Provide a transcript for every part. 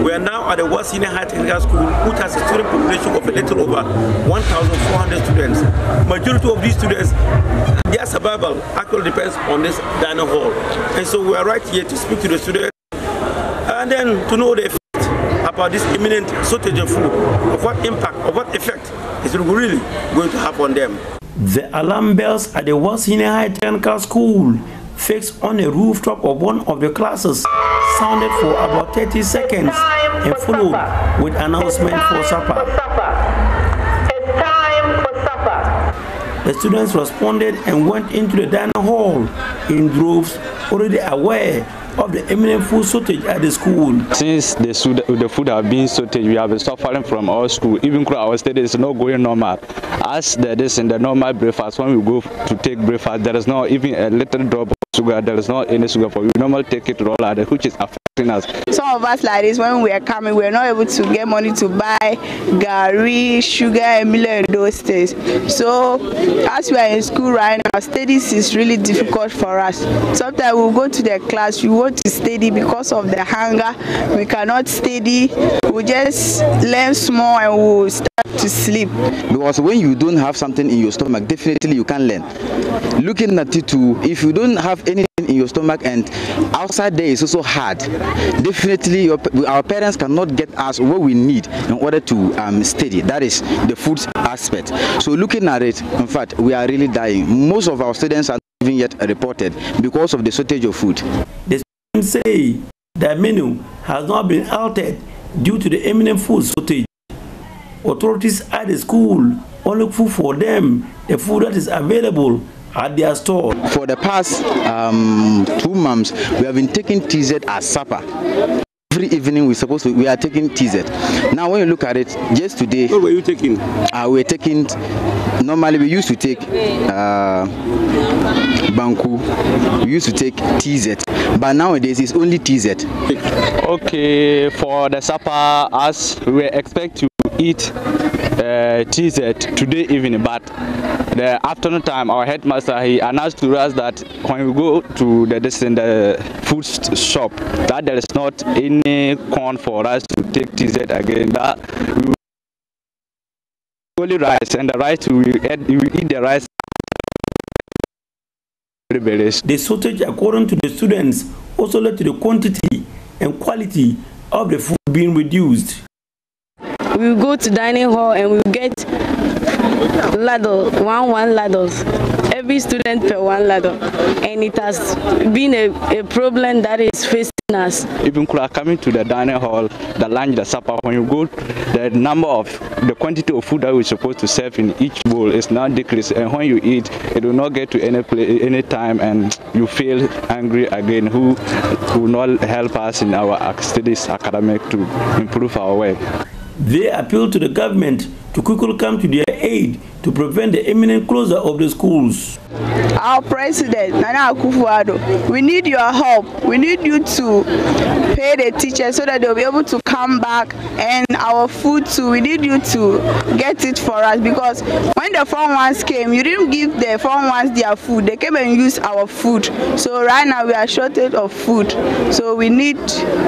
We are now at the World Senior High Technical School, which has a student population of a little over 1,400 students. Majority of these students, their survival actually depends on this dining hall. And so we are right here to speak to the students and then to know the effect about this imminent shortage of food, of what impact, of what effect is really going to have on them. The alarm bells at the World Senior High Technical School fixed on the rooftop of one of the classes sounded for about 30 seconds and followed with announcement for supper. It's time for supper. The students responded and went into the dining hall in droves, already aware of the imminent food shortage at the school. Since the food have been shortage, we have been suffering from our school. Even our study is not going normal. As there is in the normal breakfast, when we go to take breakfast, there is not even a little drop of sugar. There is not any sugar for you. We normally take it raw, which is affecting us. Some of us like this, when we are coming, we are not able to get money to buy gari, sugar, and milk in those days. So as we are in school right now, studies is really difficult for us. Sometimes we'll go to the class, we want to study because of the hunger. We cannot study. We just learn small and we'll start to sleep. Because when you don't have something in your stomach, definitely you can't learn. Looking at it too, if you don't have anything in your stomach and outside there is also hard, definitely our parents cannot get us what we need in order to study. That is the food aspect. So looking at it, in fact, we are really dying. Most of our students are not even yet reported because of the shortage of food. The students say the menu has not been altered due to the imminent food shortage. Authorities at the school only look for them the food that is available at their store. For the past 2 months, we have been taking TZ as supper. Every evening we are taking TZ. Now when you look at it, just today. What were you taking? We're taking, normally we used to take Banku, we used to take TZ, but nowadays it's only TZ. Okay, for the supper, as we expect to eat TZ today evening, but the afternoon time our headmaster he announced to us that when we go to the food shop that there is not any corn for us to take TZ again, that we only rice, and the rice we eat the rice. The shortage, according to the students, also led to the quantity and quality of the food being reduced. We will go to dining hall and we will get ladle, one laddles. Every student per 1 ladle, and it has been a problem that is facing us. Even coming to the dining hall, the lunch, the supper, when you go, the quantity of food that we're supposed to serve in each bowl is now decreased, and when you eat, it will not get to any time, and you feel angry again, who will not help us in our studies academic to improve our work. They appeal to the government to quickly come to their aid to prevent the imminent closure of the schools. Our president, Nana Akufo-Addo, we need your help. We need you to pay the teachers so that they'll be able to come back, and our food too. We need you to get it for us, because when the Form 1s came, you didn't give the Form 1s their food. They came and used our food. So right now we are shortage of food. So we need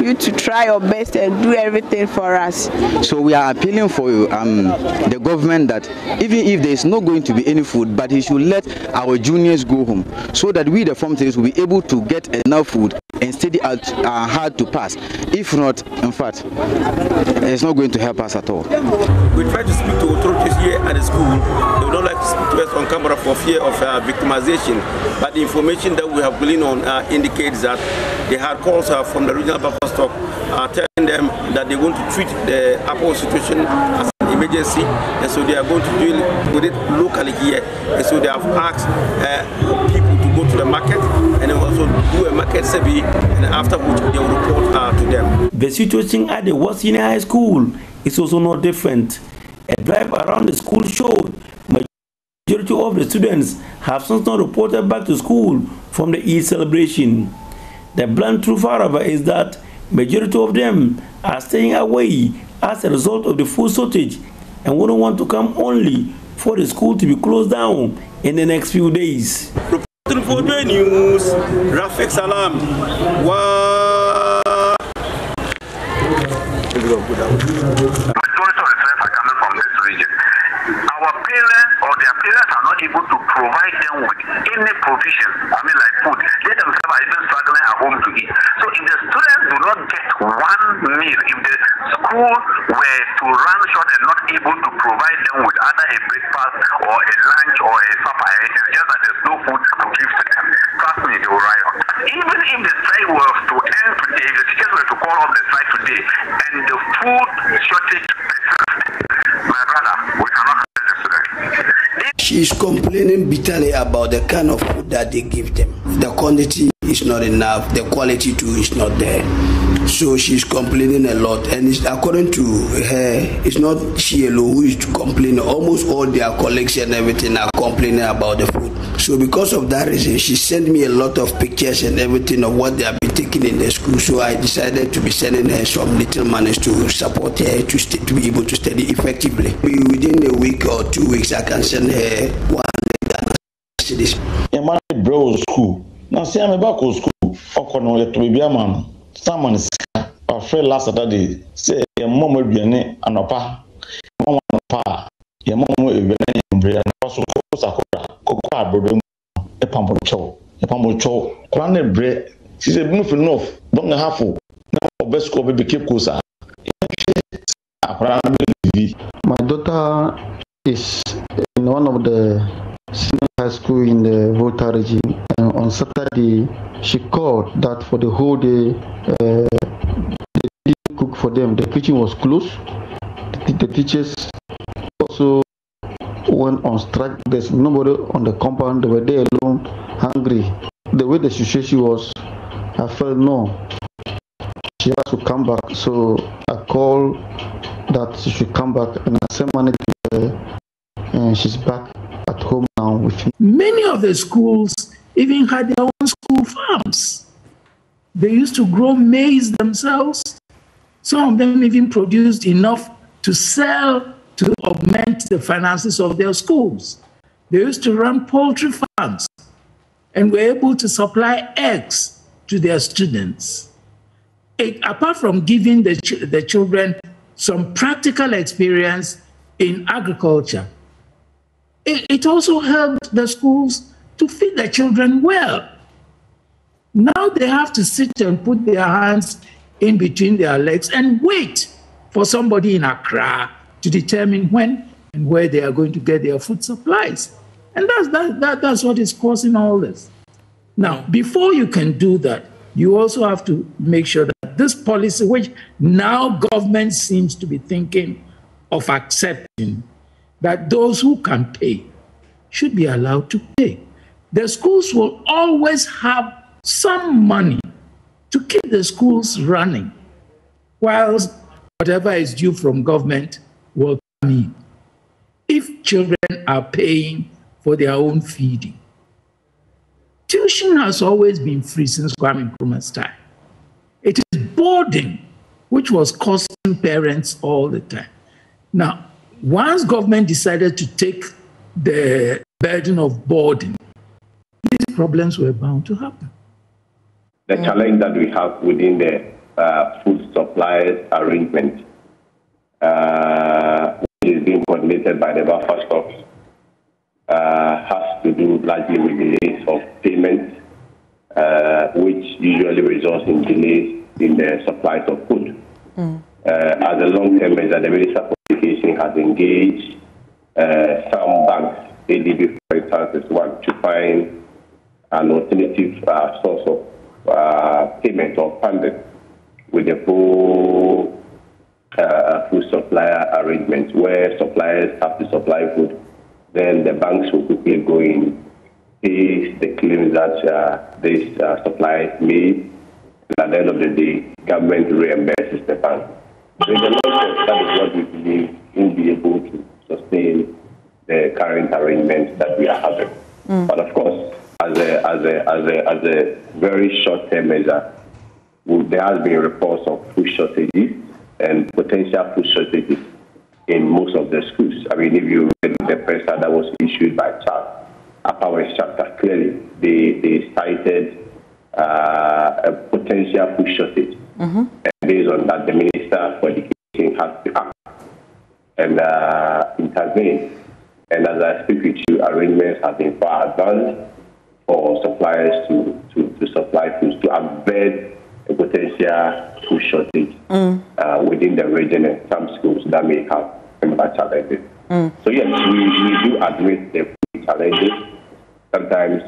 you to try your best and do everything for us. So we are appealing for the government that even if there is not going to be any food, but he should let our juniors go home, so that we the form teachers will be able to get enough food and study out hard to pass. If not, in fact, it's not going to help us at all. We try to speak to authorities here at the school. They would not like to speak to us on camera for fear of victimization, but the information that we have gleaned on indicates that they had calls from the regional buffer stock telling them that they want to treat the Apple situation as an emergency, and so they are going to deal with it locally here. And so they have asked people to go to the market and also do a market survey, and after which they will report to them. The situation at the World Senior High School is also not different. A drive around the school showed majority of the students have since not reported back to school from the Eid celebration. The blunt truth, however, is that majority of them are staying away as a result of the food shortage and wouldn't want to come only for the school to be closed down in the next few days. Reporting for JoyNews, Rafik Salam. something of good. Majority of the students are coming from this region. Our parents or their parents are not able to provide them with any provision. I mean, like food. They themselves are even struggling at home to eat. So if the students do not get one meal, if the school were to run short and not able to provide them with either a breakfast or a lunch or a supper, it is just that there's no food to give to them. Trust me, they will riot. Even if the strike was to end today, if the teachers were to call off the strike today, and the food shortage persists, my brother, we cannot have the students. She's complaining bitterly about the kind of food that they give them. The quantity is not enough, the quality too is not there. So she's complaining a lot, and it's, according to her, it's not she alone who is complaining. Almost all their colleagues and everything are complaining about the food. So because of that reason, she sent me a lot of pictures and everything of what they have been taking in the school. So I decided to be sending her some little money to support her to be able to study effectively. Within a week or 2 weeks, I can send her 100 cedis. A man bro school. Now see I'm back to school. Okono to be a man. Someone is our friend last Saturday say your mom will be an anopa. Mom pa. Your mom will be an also Coca Brodum a pampocho. A pampocho. Planet bread. She said, move enough. Don't have to. Now, best go baby keep closer. My daughter is in one of the senior high school in the Volta region. And on Saturday, she called that for the whole day, they didn't cook for them. The kitchen was closed. The teachers also went on strike. There's nobody on the compound. They were there alone, hungry. The way the situation was, I felt no. She has to come back. So I called that she should come back, and I sent money to her, and she's back at home now with me. Many of the schools even had their own school farms. They used to grow maize themselves. Some of them even produced enough to sell to augment the finances of their schools. They used to run poultry farms and were able to supply eggs to their students. Apart from giving the children some practical experience in agriculture, it also helped the schools to feed the children well. Now they have to sit and put their hands in between their legs and wait for somebody in Accra to determine when and where they are going to get their food supplies. And that's what is causing all this. Now, before you can do that, you also have to make sure that this policy, which now government seems to be thinking of accepting, that those who can pay should be allowed to pay. The schools will always have some money to keep the schools running, whilst whatever is due from government will come in, if children are paying for their own feeding. Tuition has always been free since Kwame Nkrumah's time. It is boarding which was costing parents all the time. Now, once government decided to take the burden of boarding, these problems were bound to happen. The challenge that we have within the food supplies arrangement, which is being coordinated by the buffer stocks, has to do largely with delays of payments, which usually results in delays in the supplies of food. As a long-term measure, the Minister for Education has engaged some banks, ADB for instance, is one, to find an alternative source of payment or funding with the full food supplier arrangement, where suppliers have to supply food, then the banks will quickly go in, pay the claims that this supply is made, and at the end of the day, government reimburses the bank. So in the long term, that is what we believe will be able to sustain the current arrangements that we are having. But of course, as a very short-term measure, there has been reports of food shortages and potential food shortages in most of the schools. I mean, if you read the press that was issued by Upper West Chapter, clearly they cited a potential food shortage And based on that, the Minister for Education has to act and intervene. And as I speak with you, arrangements have been far advanced for suppliers to supply foods to avoid a potential food shortage within the region and some schools that may have similar challenges. So yes, we do admit the food challenges. Sometimes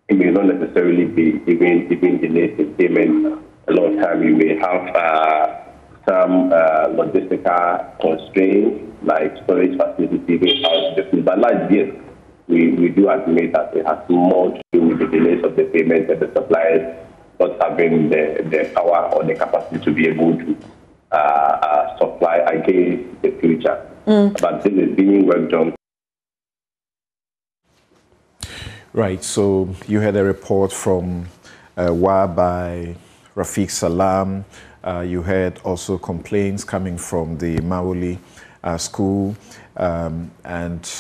it may not necessarily be even delays in payment. A lot of time you may have some logistical constraints like storage facilities being out of the food. But like yes, we do admit that it has more to do with the delays of the payment and the suppliers not having the power or the capacity to be able to supply against the future. But this is being worked on. Right, so you had a report from WA by Rafiq Salam. You had also complaints coming from the Maoli school and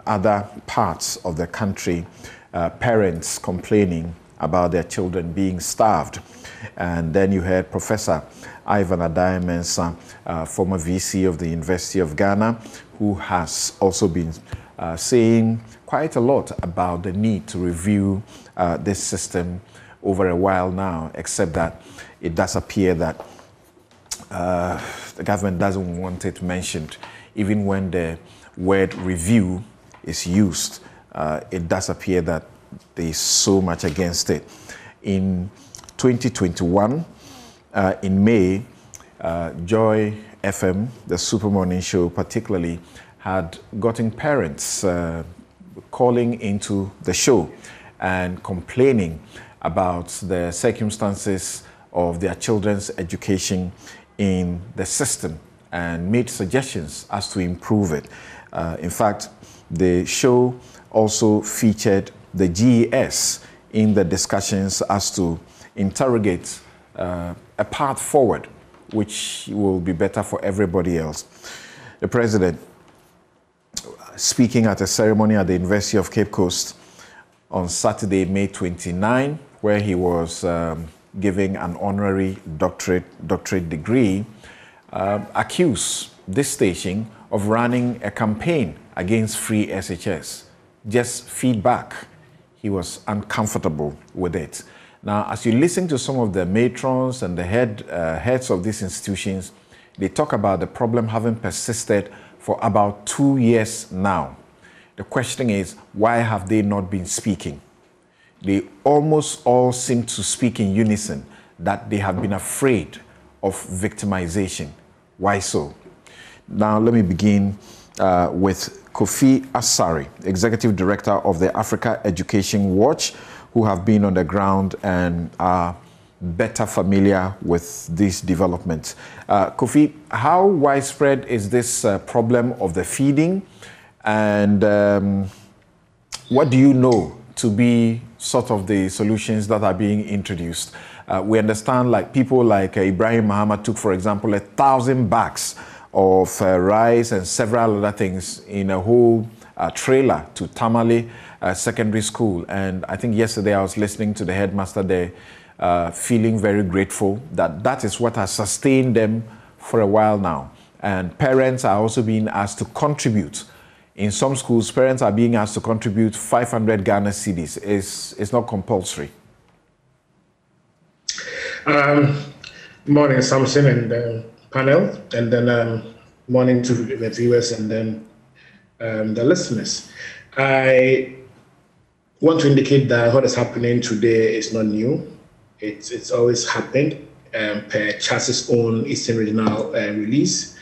other parts of the country, parents complaining about their children being starved. And then you had Professor Ivan Adai-Mensah, former VC of the University of Ghana, who has also been saying quite a lot about the need to review this system over a while now, except that it does appear that the government doesn't want it mentioned. Even when the word review is used, it does appear that there is so much against it. In 2021, in May, Joy FM, the Super Morning Show particularly, had gotten parents calling into the show and complaining about the circumstances of their children's education in the system and made suggestions as to improve it. In fact, the show also featured the GES in the discussions as to interrogate a path forward, which will be better for everybody else. The president, speaking at a ceremony at the University of Cape Coast on Saturday, May 29, where he was giving an honorary doctorate degree, accused this station of running a campaign against free SHS. Just feedback. He was uncomfortable with it. Now, as you listen to some of the matrons and the heads of these institutions, they talk about the problem having persisted for about 2 years now. The question is, why have they not been speaking? They almost all seem to speak in unison that they have been afraid of victimization. Why so? Now, let me begin with Kofi Asari, Executive Director of the Africa Education Watch, who have been on the ground and are better familiar with these developments. Kofi, how widespread is this problem of the feeding, and what do you know to be sort of the solutions that are being introduced? We understand like people like Ibrahim Muhammad took, for example, 1,000 bags of rice and several other things in a whole trailer to Tamale Secondary School. And I think yesterday I was listening to the headmaster there, feeling very grateful that that is what has sustained them for a while now. And parents are also being asked to contribute. In some schools, parents are being asked to contribute 500 Ghana cedis. It's not compulsory. Morning, Samson and the panel, and then morning to the viewers and then the listeners. I want to indicate that what is happening today is not new. It's always happened per CHAS's own Eastern Regional release,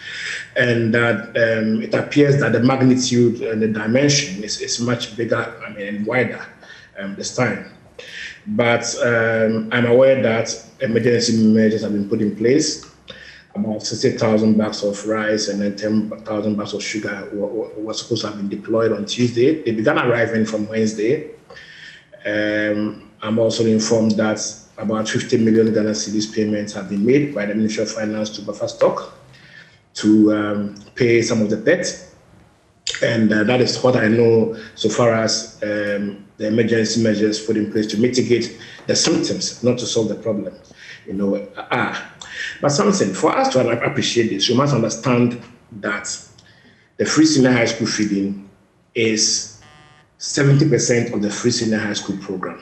and that it appears that the magnitude and the dimension is much bigger, and wider this time. But I'm aware that emergency measures have been put in place. About 60,000 bags of rice and then 10,000 bags of sugar were supposed to have been deployed on Tuesday. They began arriving from Wednesday. I'm also informed that about 50 million Ghana cedis payments have been made by the Ministry of Finance to buffer stock to pay some of the debt. And that is what I know so far as the emergency measures put in place to mitigate the symptoms, not to solve the problem. But something, for us to appreciate this, you must understand that the free senior high school feeding is 70% of the free senior high school program.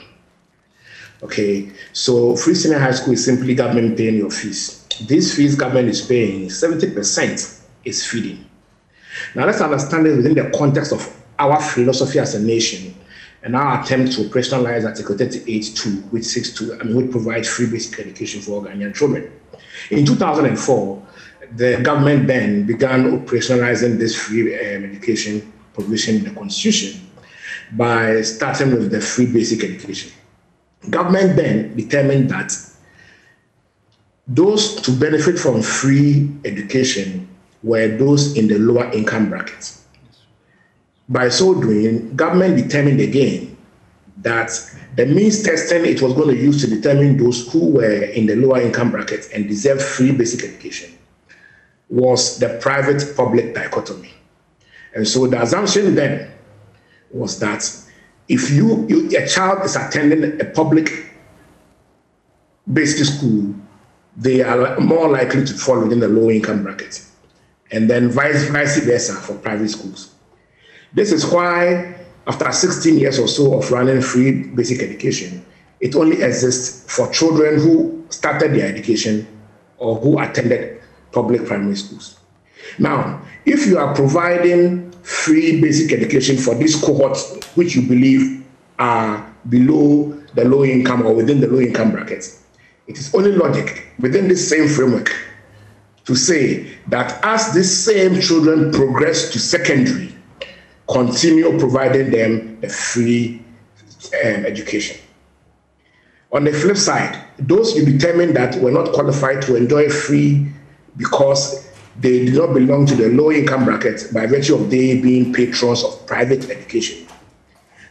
Okay, so free senior high school is simply government paying your fees. These fees government is paying, 70% is feeding. Now let's understand it within the context of our philosophy as a nation and our attempt to operationalize Article 38(2), which provides free basic education for all Ghanaian children. In 2004, the government then began operationalizing this free education provision in the Constitution by starting with the free basic education. Government then determined that those to benefit from free education were those in the lower income brackets. By so doing, government determined again that the means testing it was going to use to determine those who were in the lower income brackets and deserved free basic education was the private-public dichotomy. And so the assumption then was that if a child is attending a public basic school, they are more likely to fall within the low income bracket, and then vice versa for private schools. This is why, after 16 years or so of running free basic education, it only exists for children who started their education or who attended public primary schools. Now, if you are providing free basic education for these cohorts, which you believe are below the low income or within the low income brackets, it is only logic within this same framework to say that as these same children progress to secondary, continue providing them a free education. On the flip side, those you determine that were not qualified to enjoy free because they do not belong to the low income bracket by virtue of they being patrons of private education.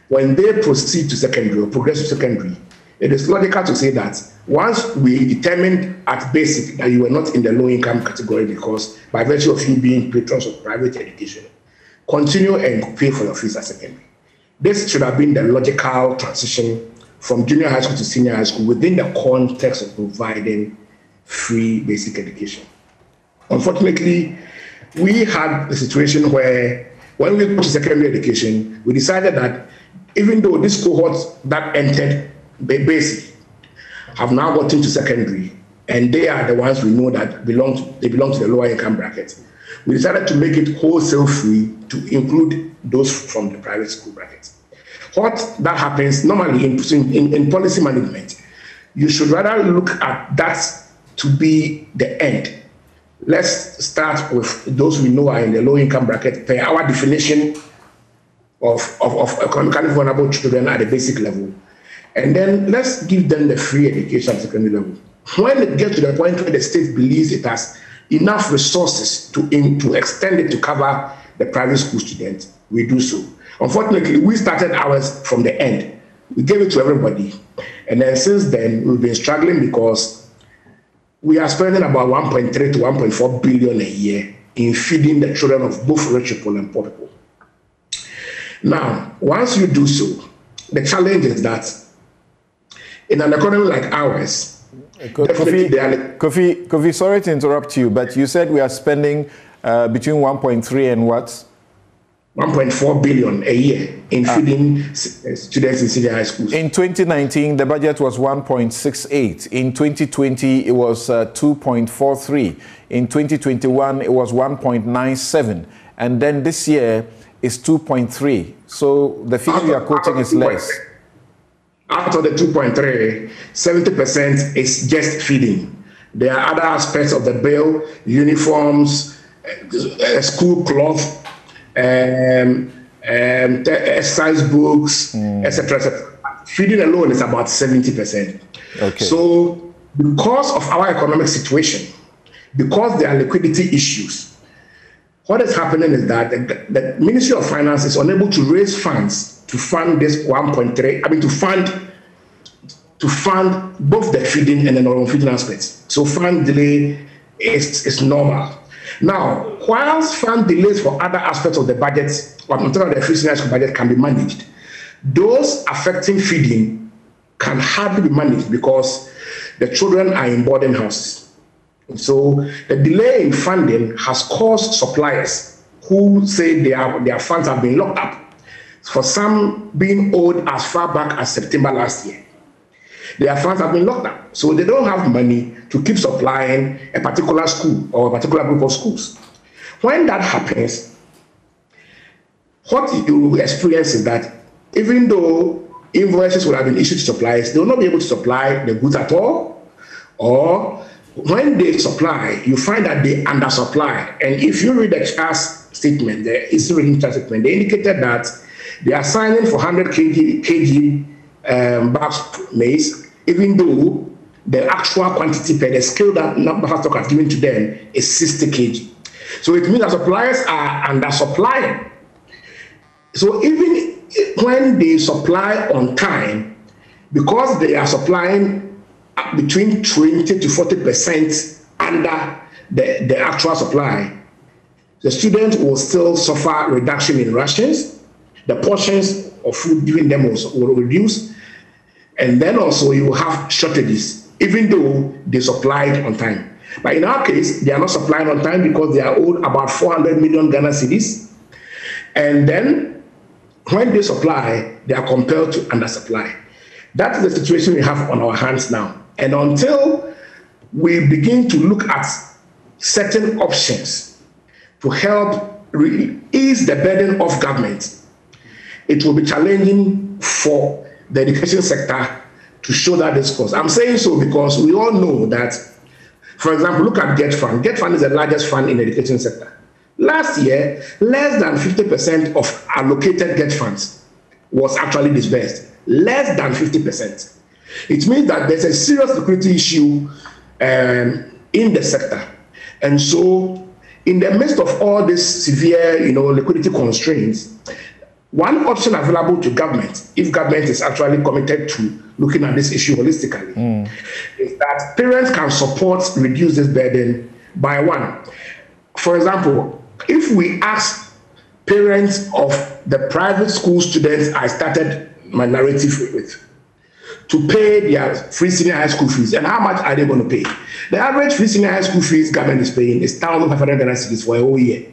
When they proceed to secondary or progress to secondary, it is logical to say that once we determined at basic that you were not in the low income category because by virtue of you being patrons of private education, continue and pay for your fees at secondary. This should have been the logical transition from junior high school to senior high school within the context of providing free basic education. Unfortunately, we had a situation where when we go to secondary education, we decided that even though these cohorts that entered basic have now gotten to secondary, and they are the ones we know that belong to the lower income bracket, we decided to make it wholesale free to include those from the private school brackets. What that happens normally in policy management, you should rather look at that to be the end. Let's start with those we know are in the low income bracket per our definition of economically vulnerable children at the basic level. And then let's give them the free education at secondary level. When it gets to the point where the state believes it has enough resources to extend it to cover the private school students, we do so. Unfortunately, we started ours from the end. We gave it to everybody. And then since then, we've been struggling because we are spending about 1.3 to 1.4 billion a year in feeding the children of both rich people and poor people. Now, once you do so, the challenge is that in an economy like ours, Kofi, sorry to interrupt you, but you said we are spending between 1.3 and what? 1.4 billion a year in feeding students in senior high schools. In 2019, the budget was 1.68. In 2020, it was 2.43. In 2021, it was 1.97. And then this year is 2.3. So the figure you are quoting is less. Out of the 2.3, 70% is just feeding. There are other aspects of the bill, uniforms, school cloth, exercise books, etc., etc. Feeding alone is about 70%. Okay. So because of our economic situation, because there are liquidity issues, what is happening is that the Ministry of Finance is unable to raise funds to fund this 1.3, to fund both the feeding and the non-feeding aspects. So fund delay is normal. Now, whilst fund delays for other aspects of the budget, or the free senior school budget can be managed, those affecting feeding can hardly be managed because the children are in boarding houses. So the delay in funding has caused suppliers who say their funds have been locked up, for some being owed as far back as September last year. Their funds have been locked up, so they don't have money to keep supplying a particular school or a particular group of schools. When that happens, what you will experience is that even though invoices would have been issued to suppliers, they will not be able to supply the goods at all, or when they supply, you find that they undersupply. And if you read the CHAS statement, the Eastern Region CHAS statement, they indicated that they are signing for 100 kg bags maize, even though the actual quantity per the scale that Stock has given to them is 60 kg. So it means that suppliers are undersupplying. So even when they supply on time, because they are supplying between 20 to 40% under the actual supply, the students will still suffer reduction in rations. The portions of food given them will reduce. And then also you will have shortages, even though they supplied on time. But in our case, they are not supplying on time because they are owed about 400 million Ghana cedis. And then when they supply, they are compelled to undersupply. That is the situation we have on our hands now. And until we begin to look at certain options to help ease the burden of government, it will be challenging for the education sector to show that discourse. I'm saying so because we all know that, for example, look at GET Fund. GET Fund is the largest fund in the education sector. Last year, less than 50% of allocated GET funds was actually disbursed. Less than 50%. It means that there's a serious liquidity issue in the sector. And so, in the midst of all these severe, liquidity constraints, one option available to government, if government is actually committed to looking at this issue holistically, is that parents can reduce this burden by one. For example, if we ask parents of the private school students I started my narrative with to pay their free senior high school fees, and how much are they going to pay? The average free senior high school fees government is paying is 1,500 Ghana cedis for a whole year.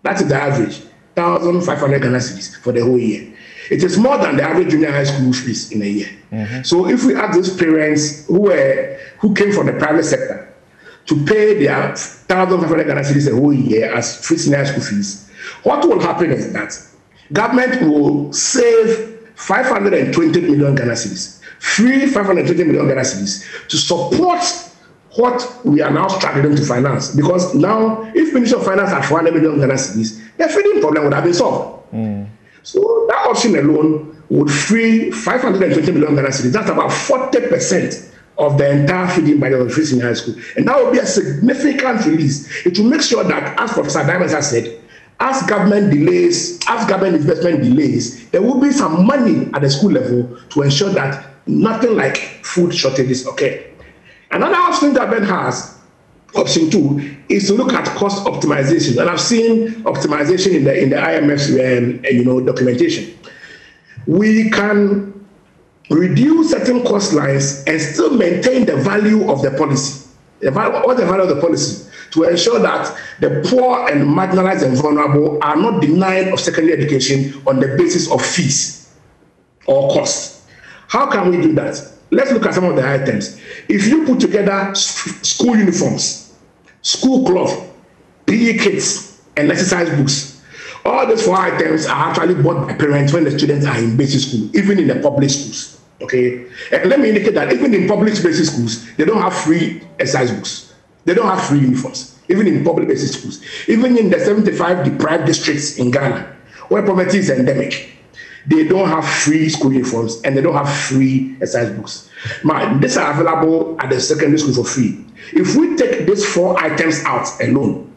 That is the average. 1,500 Ghana cedis for the whole year. It is more than the average junior high school fees in a year. So if we ask those parents who came from the private sector to pay their 1,500 Ghana cedis a whole year as free senior high school fees, what will happen is that government will save 520 million Ghana cedis, free 520 million Ghana cedis to support what we are now struggling to finance. Because now, if Ministry of Finance had 400 million Ghana cedis, the feeding problem would have been solved. So that option alone would free 520 million Ghana cedis. That's about 40% of the entire feeding budget of free senior high school. And that will be a significant release. It will make sure that, as Professor Diamond has said, as government investment delays, there will be some money at the school level to ensure that nothing like food shortages occur. Another option government has, option 2, is to look at cost optimization. And I've seen optimization in the IMF's documentation. We can reduce certain cost lines and still maintain the value of the policy. What the value of the policy? To ensure that the poor and marginalized and vulnerable are not denied of secondary education on the basis of fees or cost. How can we do that? Let's look at some of the items. If you put together school uniforms, school cloth, PE kits, and exercise books, all these 4 items are actually bought by parents when the students are in basic school, even in the public schools. Okay? And let me indicate that even in public basic schools, they don't have free exercise books. They don't have free uniforms, even in public basic schools. Even in the 75 deprived districts in Ghana, where poverty is endemic, they don't have free school uniforms and they don't have free exercise books. Now, these are available at the secondary school for free. If we take these 4 items out alone,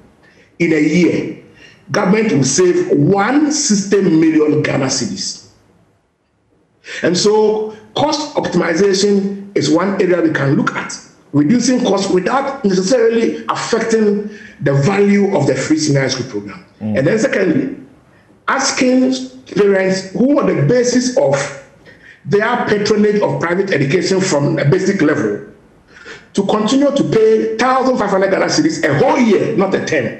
in a year, government will save 160 million Ghana cedis. And so, cost optimization is one area we can look at. Reducing costs without necessarily affecting the value of the free senior high school program. And then secondly, asking parents who on the basis of their patronage of private education from a basic level to continue to pay 1,500 Ghana cedis a whole year, not a term.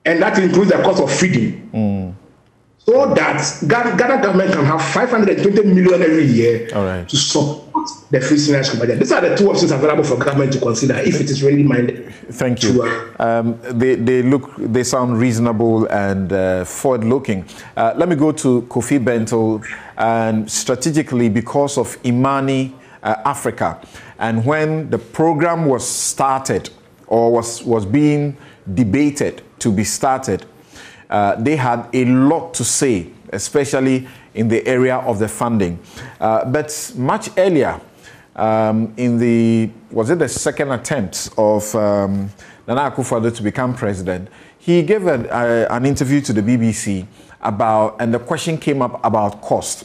And that includes the cost of feeding. So that Ghana government can have 520 million every year to support the free senior school budget. These are the two options available for government to consider if it is really minded. Thank you. They sound reasonable and forward-looking. Let me go to Kofi Bentil, and strategically because of Imani Africa, and when the program was started or was being debated to be started, they had a lot to say, especially in the area of the funding. But much earlier, was it the second attempt of Nana Akufo-Addo to become president, he gave an interview to the BBC and the question came up about cost.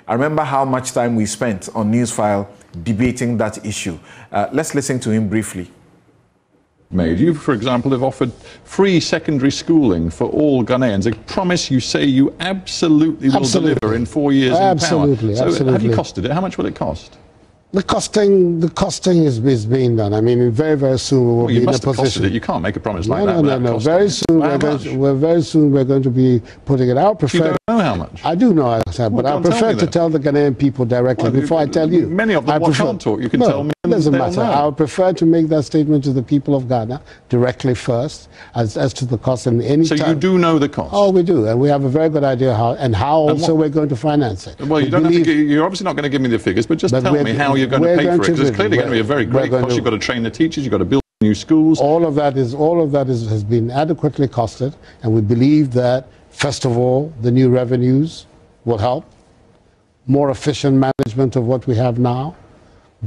I remember how much time we spent on Newsfile debating that issue. Let's listen to him briefly. You, for example, have offered free secondary schooling for all Ghanaians. A promise you say you absolutely will deliver in 4 years in power. Absolutely. Have you costed it? How much will it cost? The costing is being done. I mean, very, very soon we will be in a position. You can't make a promise like that. No. Very soon we're going to be putting it out. You don't know how much. I do know, but I prefer to tell the Ghanaian people directly before I tell you. Many of them can't talk. You can tell me. It doesn't matter. I would prefer to make that statement to the people of Ghana directly first, as to the cost. And any so you do know the cost? Oh, we do, and we have a very good idea how also we're going to finance it. Well, you're obviously not going to give me the figures, but just tell me how you're going to pay for it, because it's clearly going to be a very great cost. You've got to train the teachers, you've got to build new schools. All of that has been adequately costed, and we believe that, first of all, the new revenues will help, more efficient management of what we have now,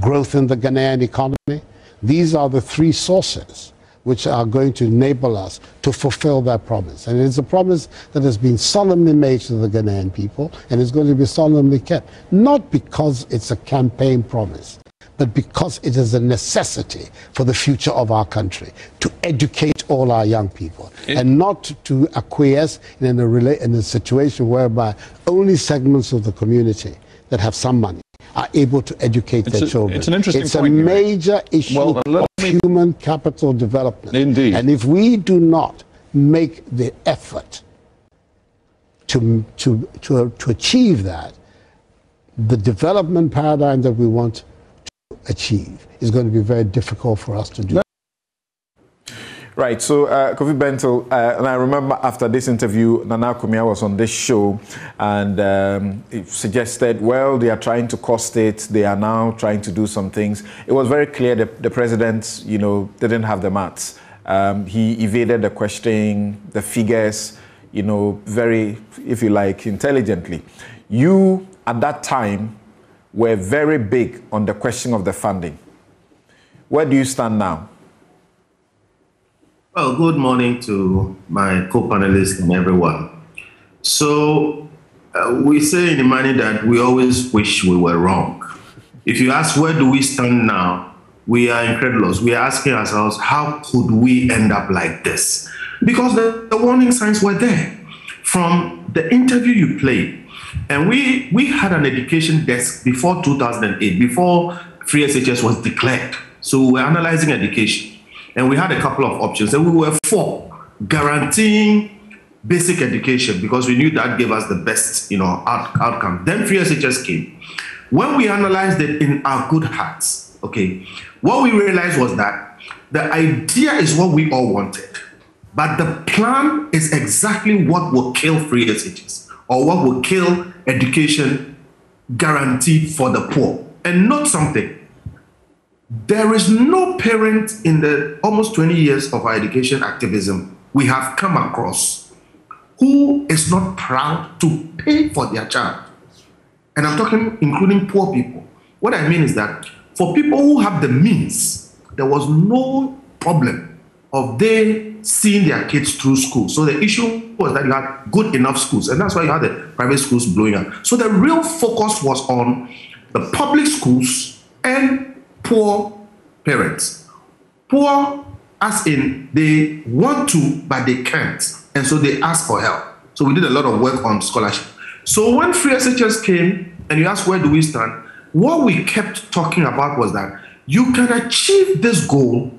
growth in the Ghanaian economy. These are the three sources which are going to enable us to fulfill that promise. And it's a promise that has been solemnly made to the Ghanaian people, and is going to be solemnly kept, not because it's a campaign promise, but because it is a necessity for the future of our country, to educate all our young people, and not to acquiesce in a situation whereby only segments of the community that have some money are able to educate their children. It's an interesting point. It's a major issue of human capital development. Indeed. And if we do not make the effort to achieve that, the development paradigm that we want to achieve is going to be very difficult for us to do. Right, so Kofi Bentil, and I remember after this interview, Nana Kumia was on this show, and he suggested, well, they are trying to cost it, they are now trying to do some things. It was very clear that the president, didn't have the maths. He evaded the questioning, the figures, very, if you like, intelligently. You, at that time, were very big on the question of the funding. Where do you stand now? Well, good morning to my co-panelists and everyone. So we say in the money that we always wish we were wrong. If you ask where do we stand now, we are incredulous. We are asking ourselves, how could we end up like this? Because the warning signs were there from the interview you played. And we had an education desk before 2008, before free SHS was declared. So we were analyzing education. And we had a couple of options, and we were for guaranteeing basic education because we knew that gave us the best, outcome. Then free SHS came. When we analyzed it in our good hearts, okay, what we realized was that the idea is what we all wanted, but the plan is exactly what will kill free SHS or what will kill education guaranteed for the poor, and not something. There is no parent in the almost 20 years of our education activism we have come across who is not proud to pay for their child. And I'm talking including poor people. What I mean is that for people who have the means, there was no problem of they seeing their kids through school. So the issue was that you had good enough schools, and that's why you had the private schools blowing up. So the real focus was on the public schools and poor parents. Poor as in they want to, but they can't. And so they ask for help. So we did a lot of work on scholarship. So when free SHS came and you asked where do we stand, what we kept talking about was that you can achieve this goal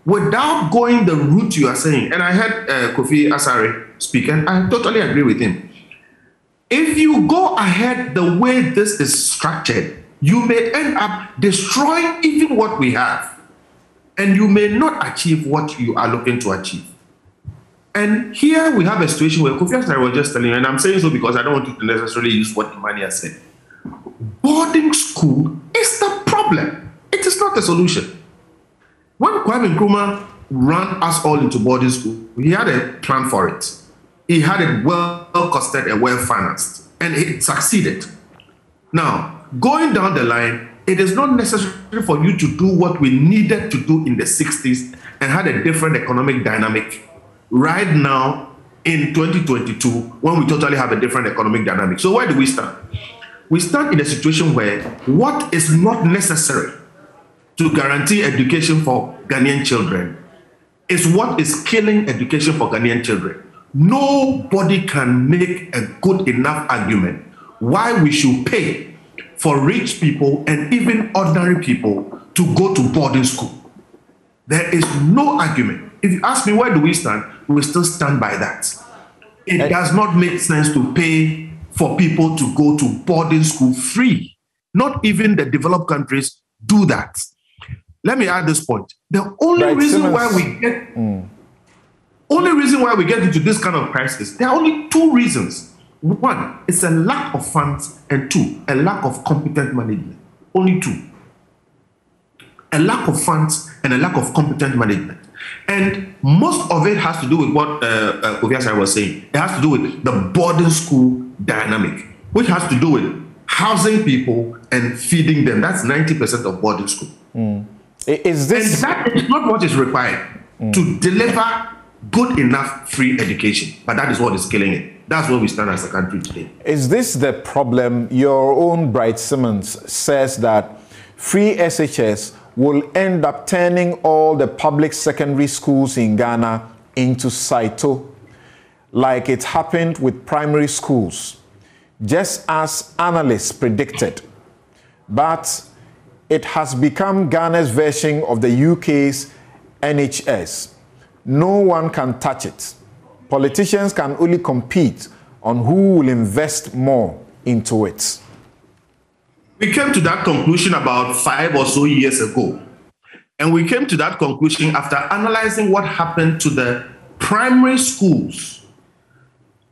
without going the route you are saying. And I heard Kofi Asare speak, and I totally agree with him. If you go ahead the way this is structured, you may end up destroying even what we have, and you may not achieve what you are looking to achieve. And here we have a situation where Kofi Asare was just telling you, and I'm saying so because I don't want you to necessarily use what Imani has said. Boarding school is the problem. It is not the solution. When Kwame Nkrumah ran us all into boarding school, he had a plan for it. He had it well costed and well financed, and it succeeded. Now, going down the line, it is not necessary for you to do what we needed to do in the 60s and had a different economic dynamic right now in 2022 when we totally have a different economic dynamic. So where do we stand? We stand in a situation where what is not necessary to guarantee education for Ghanaian children is what is killing education for Ghanaian children. Nobody can make a good enough argument why we should pay for rich people and even ordinary people to go to boarding school. There is no argument. If you ask me where do we stand, we still stand by that. It does not make sense to pay for people to go to boarding school free. Not even the developed countries do that. Let me add this point. The only reason why we get into this kind of crisis, there are only two reasons. One, it's a lack of funds, and two, a lack of competent management. Only two. A lack of funds and a lack of competent management. And most of it has to do with what Kofi Asare was saying. It has to do with the boarding school dynamic, which has to do with housing people and feeding them. That's 90% of boarding school. Is this... And that is not what is required to deliver good enough free education. But that is what is killing it. That's where we stand as a country today. Is this the problem? Your own Bright Simmons says that free SHS will end up turning all the public secondary schools in Ghana into Saito, like it happened with primary schools, just as analysts predicted. But it has become Ghana's version of the UK's NHS. No one can touch it. Politicians can only compete on who will invest more into it. We came to that conclusion about 5 or so years ago. And we came to that conclusion after analyzing what happened to the primary schools.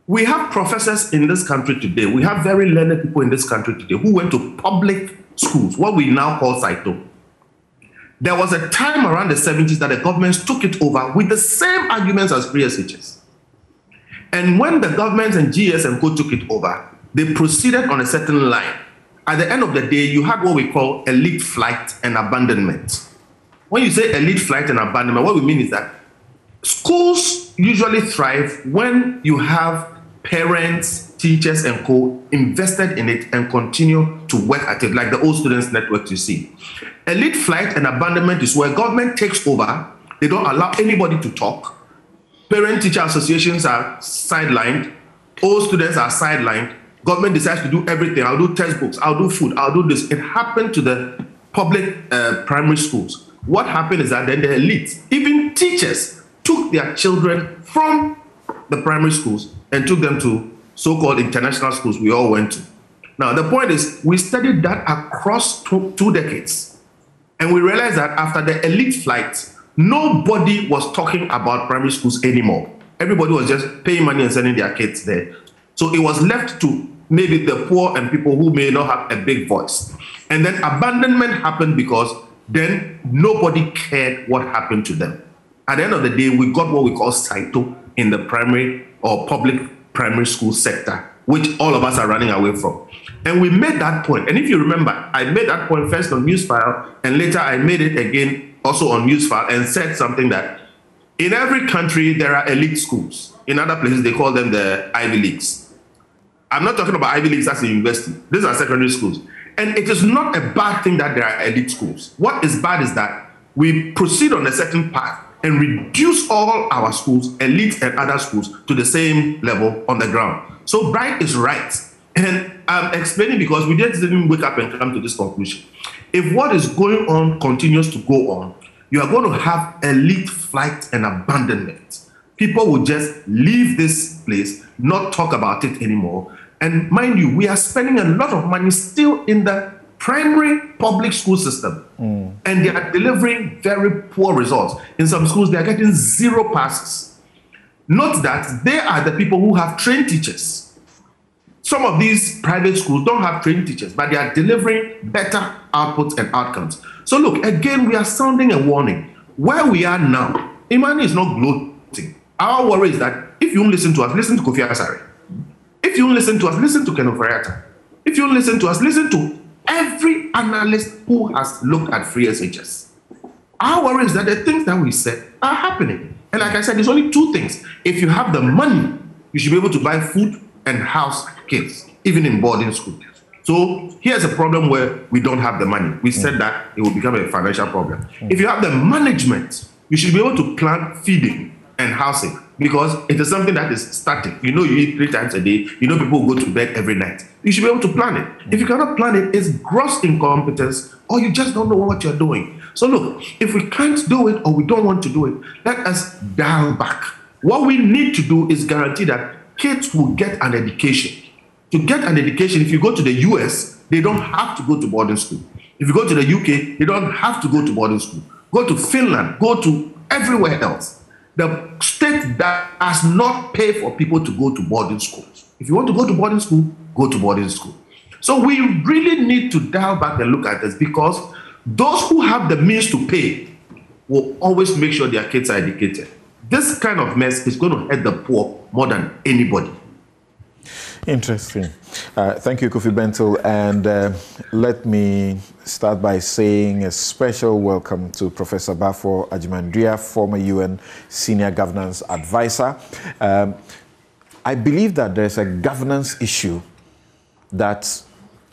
We have professors in this country today. We have very learned people in this country today who went to public schools, what we now call Saito. There was a time around the 70s that the governments took it over with the same arguments as free SHS. And when the governments and GS and Co took it over, they proceeded on a certain line. At the end of the day, you had what we call elite flight and abandonment. When you say elite flight and abandonment, what we mean is that schools usually thrive when you have parents, teachers, and co invested in it and continue to work at it, like the old students network you see. Elite flight and abandonment is where government takes over. They don't allow anybody to talk. Parent-teacher associations are sidelined. Old students are sidelined. Government decides to do everything. I'll do textbooks. I'll do food. I'll do this. It happened to the public primary schools. What happened is that then the elites, even teachers, took their children from the primary schools and took them to so-called international schools we all went to. Now, the point is, we studied that across two decades. And we realized that after the elite flight, nobody was talking about primary schools anymore. Everybody was just paying money and sending their kids there. So it was left to maybe the poor and people who may not have a big voice. And then abandonment happened because then nobody cared what happened to them. At the end of the day, we got what we call Saito in the primary or public primary school sector, which all of us are running away from. And we made that point. And if you remember, I made that point first on Newsfile, and later I made it again also on Newsfile and said something that in every country, there are elite schools. In other places, they call them the Ivy Leagues. I'm not talking about Ivy Leagues as a university. These are secondary schools. And it is not a bad thing that there are elite schools. What is bad is that we proceed on a certain path and reduce all our schools, elite and other schools, to the same level on the ground. So Bright is right. And I'm explaining because we didn't wake up and come to this conclusion. If what is going on continues to go on, you are going to have elite flight and abandonment. People will just leave this place, not talk about it anymore. And mind you, we are spending a lot of money still in the primary public school system. And they are delivering very poor results. In some schools, they are getting 0 passes. Note that they are the people who have trained teachers. Some of these private schools don't have trained teachers, but they are delivering better outputs and outcomes. So look, again, we are sounding a warning. Where we are now, Imani is not gloating. Our worry is that if you don't listen to us, listen to Kofi Asare. If you don't listen to us, listen to Ken Oforiatta. If you don't listen to us, listen to every analyst who has looked at free SHS. Our worry is that the things that we said are happening. And like I said, there's only 2 things. If you have the money, you should be able to buy food and house kids, even in boarding school. So here's a problem where we don't have the money. We said that it will become a financial problem. If you have the management, you should be able to plan feeding and housing because it is something that is static. You know, you eat 3 times a day. You know, people go to bed every night. You should be able to plan it. If you cannot plan it, it's gross incompetence or you just don't know what you're doing. So look, if we can't do it or we don't want to do it, let us dial back. What we need to do is guarantee that kids will get an education. To get an education, if you go to the US, they don't have to go to boarding school. If you go to the UK, they don't have to go to boarding school. Go to Finland, go to everywhere else. The state that does not pay for people to go to boarding schools. If you want to go to boarding school, go to boarding school. So we really need to dial back and look at this because those who have the means to pay will always make sure their kids are educated. This kind of mess is going to hurt the poor more than anybody. Interesting. Thank you, Kofi Bentil. And let me start by saying a special welcome to Professor Bafo Ajimandria, former UN Senior Governance Advisor. I believe that there's a governance issue, that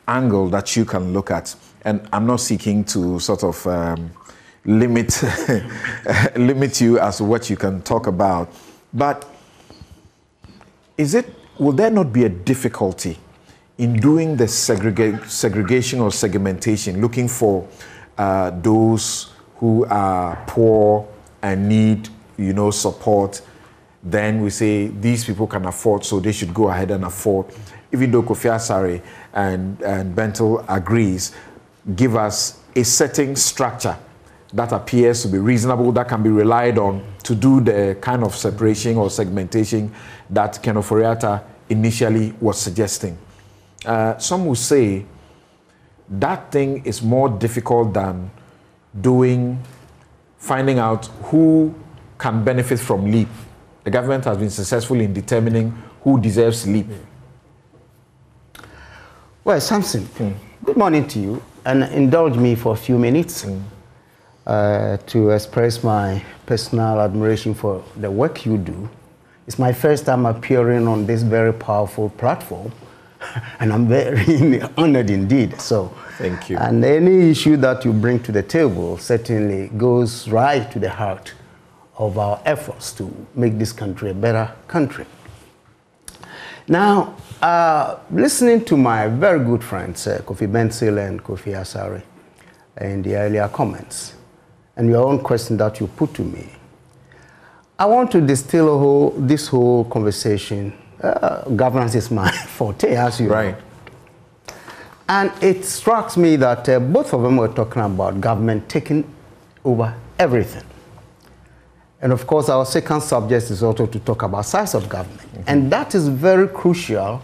angle that you can look at. And I'm not seeking to sort of limit you as to what you can talk about. But will there not be a difficulty in doing the segregation or segmentation, looking for those who are poor and need, support? Then we say these people can afford, so they should go ahead and afford. Even though Kofi Asare and Bentil agrees, give us a certain structure that appears to be reasonable, that can be relied on to do the kind of separation or segmentation that Ken Oforiatta initially was suggesting. Some will say that thing is more difficult than finding out who can benefit from LEAP. The government has been successful in determining who deserves LEAP. Well, Samson, good morning to you, and indulge me for a few minutes to express my personal admiration for the work you do. It's my first time appearing on this very powerful platform, and I'm very honored indeed. So, thank you. And any issue that you bring to the table certainly goes right to the heart of our efforts to make this country a better country. Now, listening to my very good friends, Kofi Bentil and Kofi Asare, in the earlier comments, and your own question that you put to me, I want to distill this whole conversation. Governance is my forte, as you know. And it strikes me that both of them were talking about government taking over everything. And of course, our second subject is also to talk about size of government. And that is very crucial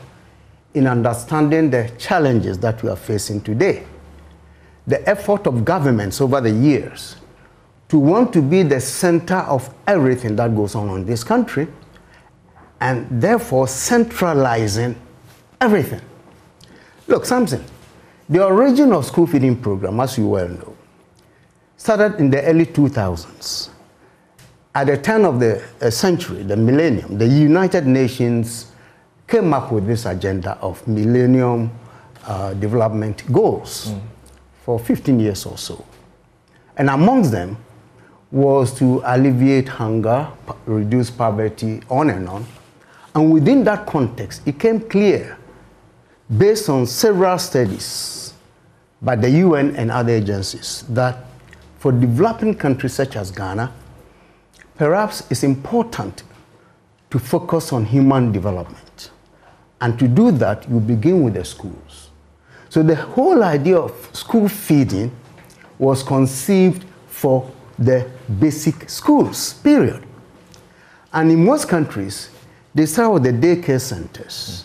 in understanding the challenges that we are facing today. The effort of governments over the years to want to be the center of everything that goes on in this country, and therefore centralizing everything. Look, Samson, the origin of school feeding program, as you well know, started in the early 2000s. At the turn of the century, the millennium, the United Nations came up with this agenda of Millennium Development Goals for 15 years or so. And amongst them was to alleviate hunger, reduce poverty, on and on. And within that context, it became clear based on several studies by the UN and other agencies, that for developing countries such as Ghana, perhaps it's important to focus on human development. And to do that, you begin with the schools. So the whole idea of school feeding was conceived for the basic schools, period. And in most countries, they start with the daycare centers,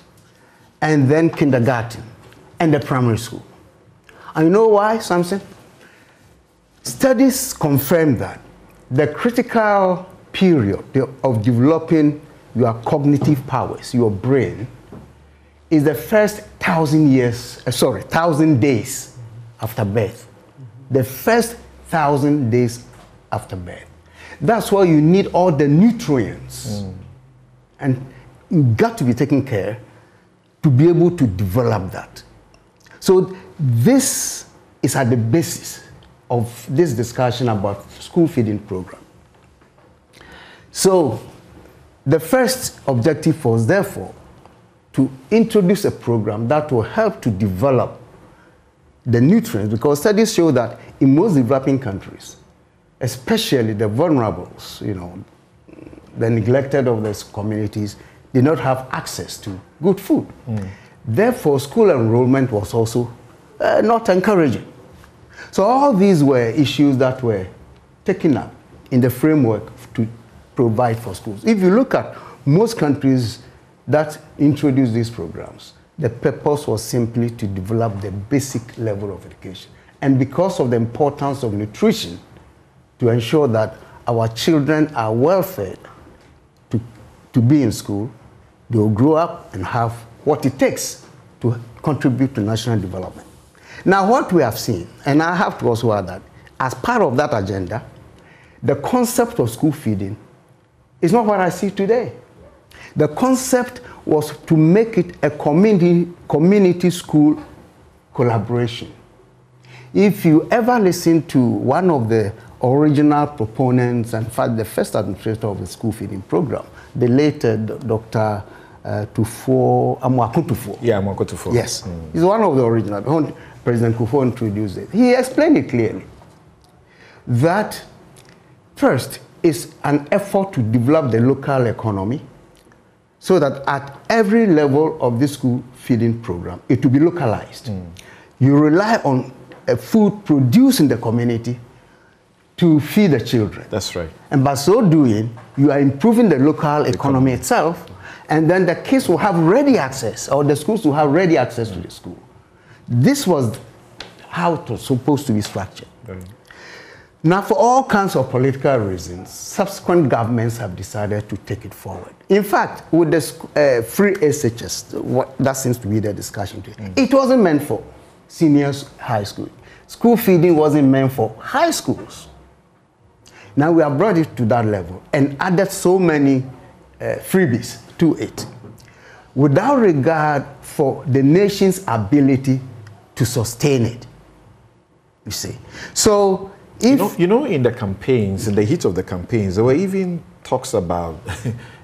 and then kindergarten, and the primary school. And you know why, Samson? Studies confirm that the critical period of developing your cognitive powers, your brain, is the first 1,000 days after birth. The first 1,000 days after birth. That's why you need all the nutrients. And you've got to be taken care to be able to develop that. So this is at the basis of this discussion about school feeding program. So the first objective was therefore to introduce a program that will help to develop the nutrients, because studies show that in most developing countries, especially the vulnerables, you know, the neglected of these communities, did not have access to good food. Therefore, school enrollment was also not encouraging. So all these were issues that were taken up in the framework to provide for schools. If you look at most countries that introduced these programs, the purpose was simply to develop the basic level of education. And because of the importance of nutrition, to ensure that our children are well fed to be in school, they will grow up and have what it takes to contribute to national development. Now, what we have seen, and I have to also add that, as part of that agenda, the concept of school feeding is not what I see today. The concept was to make it a community school collaboration. If you ever listen to one of the original proponents, in fact, the first administrator of the school feeding program, the late Dr. Amoako-Tufo. Yeah, Amoako-Tufo. Yes, he's one of the original. When President Kufuor introduced it, he explained it clearly that first is an effort to develop the local economy so that at every level of the school feeding program, it will be localized. You rely on food produced in the community to feed the children. That's right. And by so doing, you are improving the local economy itself, and then the kids will have ready access, or the schools will have ready access to the school. This was how it was supposed to be structured. Right. Now, for all kinds of political reasons, subsequent governments have decided to take it forward. In fact, with the free SHS, that seems to be the discussion today. It wasn't meant for senior high school. School feeding wasn't meant for high schools. Now we have brought it to that level and added so many freebies to it without regard for the nation's ability to sustain it, you see. So if you know, in the campaigns, in the heat of the campaigns, there were even talks about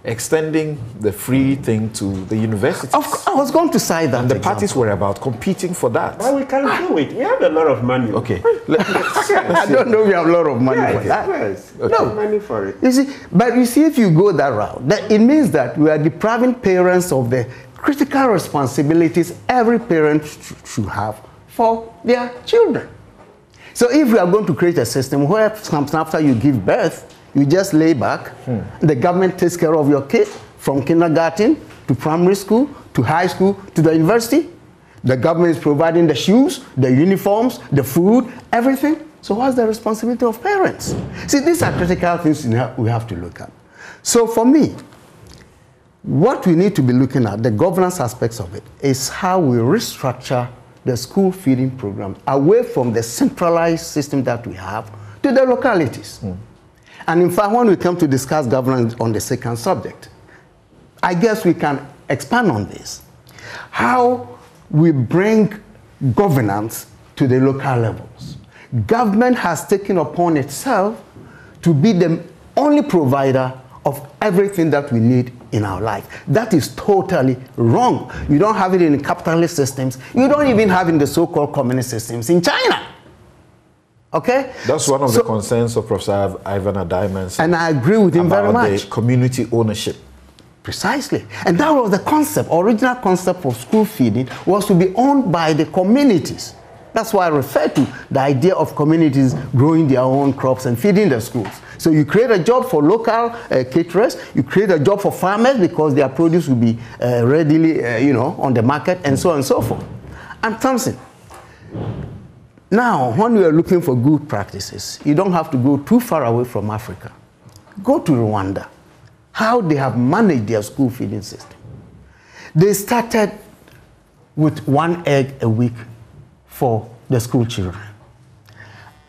extending the free thing to the universities. I was going to say that. And the parties were about competing for that. But we can do it. We have a lot of money. Okay. I don't know we have a lot of money for that. Yes, okay. No money for it. You see, but you see, if you go that route, that it means that we are depriving parents of the critical responsibilities every parent should have for their children. So if we are going to create a system where after you give birth, you just lay back, the government takes care of your kid from kindergarten to primary school to high school to the university. The government is providing the shoes, the uniforms, the food, everything. So what's the responsibility of parents? See, these are critical things we have to look at. So for me, what we need to be looking at, the governance aspects of it, is how we restructure the school feeding program away from the centralized system that we have to the localities. And in fact, when we come to discuss governance on the second subject, I guess we can expand on this. How we bring governance to the local levels. Government has taken upon itself to be the only provider of everything that we need in our life. That is totally wrong. You don't have it in capitalist systems. You don't even have it in the so-called communist systems in China. Okay? That's one of the concerns of Professor Ivan Adaiman. And I agree with him very much. The community ownership. Precisely. And that was the concept, original concept of school feeding was to be owned by the communities. That's why I refer to the idea of communities growing their own crops and feeding the schools. So you create a job for local caterers, you create a job for farmers because their produce will be readily, on the market, and so on and so forth. And Thompson, now when we are looking for good practices, you don't have to go too far away from Africa. Go to Rwanda, how they have managed their school feeding system. They started with 1 egg a week for the school children.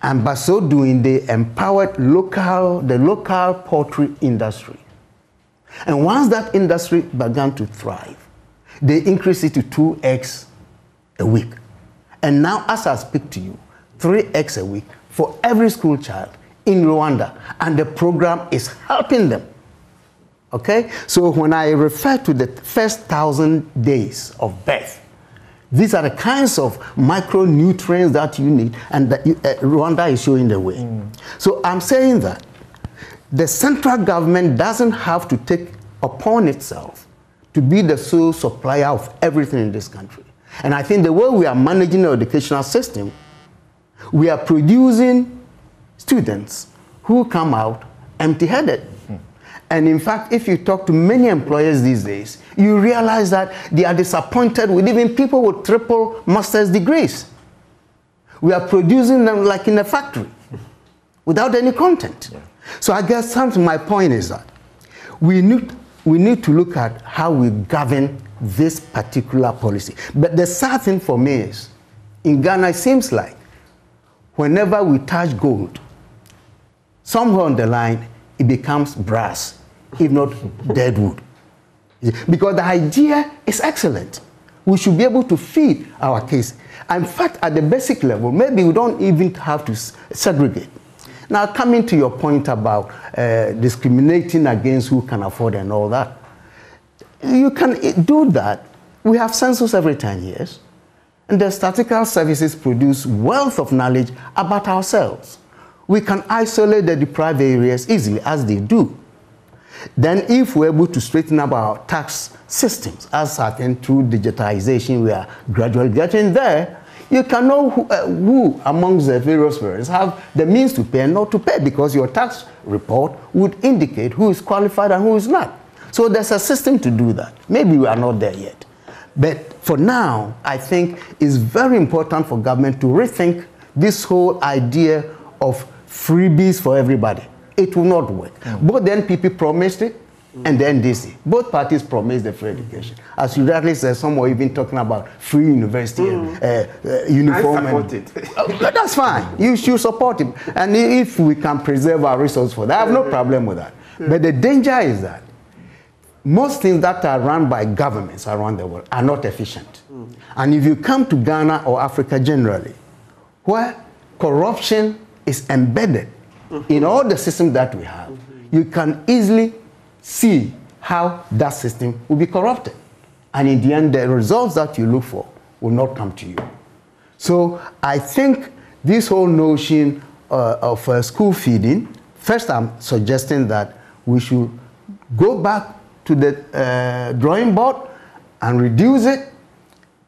And by so doing, they empowered the local poultry industry. And once that industry began to thrive, they increased it to 2 eggs a week. And now, as I speak to you, 3 eggs a week for every school child in Rwanda. And the program is helping them. Okay? So when I refer to the first 1,000 days of birth, these are the kinds of micronutrients that you need, and that Rwanda is showing the way. So I'm saying that the central government doesn't have to take upon itself to be the sole supplier of everything in this country. And I think the way we are managing our educational system, we are producing students who come out empty-headed. And in fact, if you talk to many employers these days, you realize that they are disappointed with even people with triple master's degrees. We are producing them like in a factory without any content. Yeah. So I guess my point is that we need to look at how we govern this particular policy. But the sad thing for me is, in Ghana, it seems like whenever we touch gold, somewhere on the line, it becomes brass, if not dead wood. Because the idea is excellent. We should be able to feed our kids. In fact, at the basic level, maybe we don't even have to segregate. Now, coming to your point about discriminating against who can afford and all that, you can do that. We have census every 10 years, and the statistical services produce wealth of knowledge about ourselves. We can isolate the deprived areas easily, as they do. Then if we're able to straighten up our tax systems, as I think through digitization we are gradually getting there, you can know who amongst the various parents have the means to pay and not to pay, because your tax report would indicate who is qualified and who is not. So there's a system to do that. Maybe we are not there yet. But for now, I think it's very important for government to rethink this whole idea of freebies for everybody. It will not work. Both the NPP promised it and the NDC. Both parties promised the free education. As you rightly said, some were even talking about free university and uniform. I support it. That's fine. You should support it. And if we can preserve our resources for that, I have no problem with that. But the danger is that most things that are run by governments around the world are not efficient. And if you come to Ghana or Africa generally, where corruption is embedded in all the systems that we have, you can easily see how that system will be corrupted. And in the end, the results that you look for will not come to you. So I think this whole notion of school feeding, first I'm suggesting that we should go back to the drawing board and reduce it,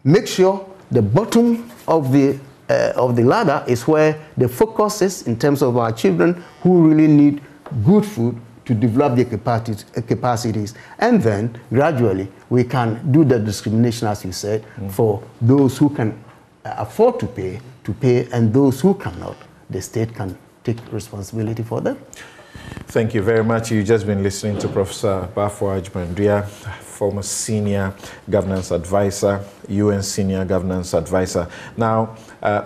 make sure the bottom of the ladder is where the focus is in terms of our children who really need good food to develop their capacities. And then gradually we can do the discrimination, as you said, for those who can afford to pay, and those who cannot, the state can take responsibility for them. Thank you very much. You've just been listening to Professor Bafo Ajmandria, former senior governance advisor, UN senior governance advisor. Now,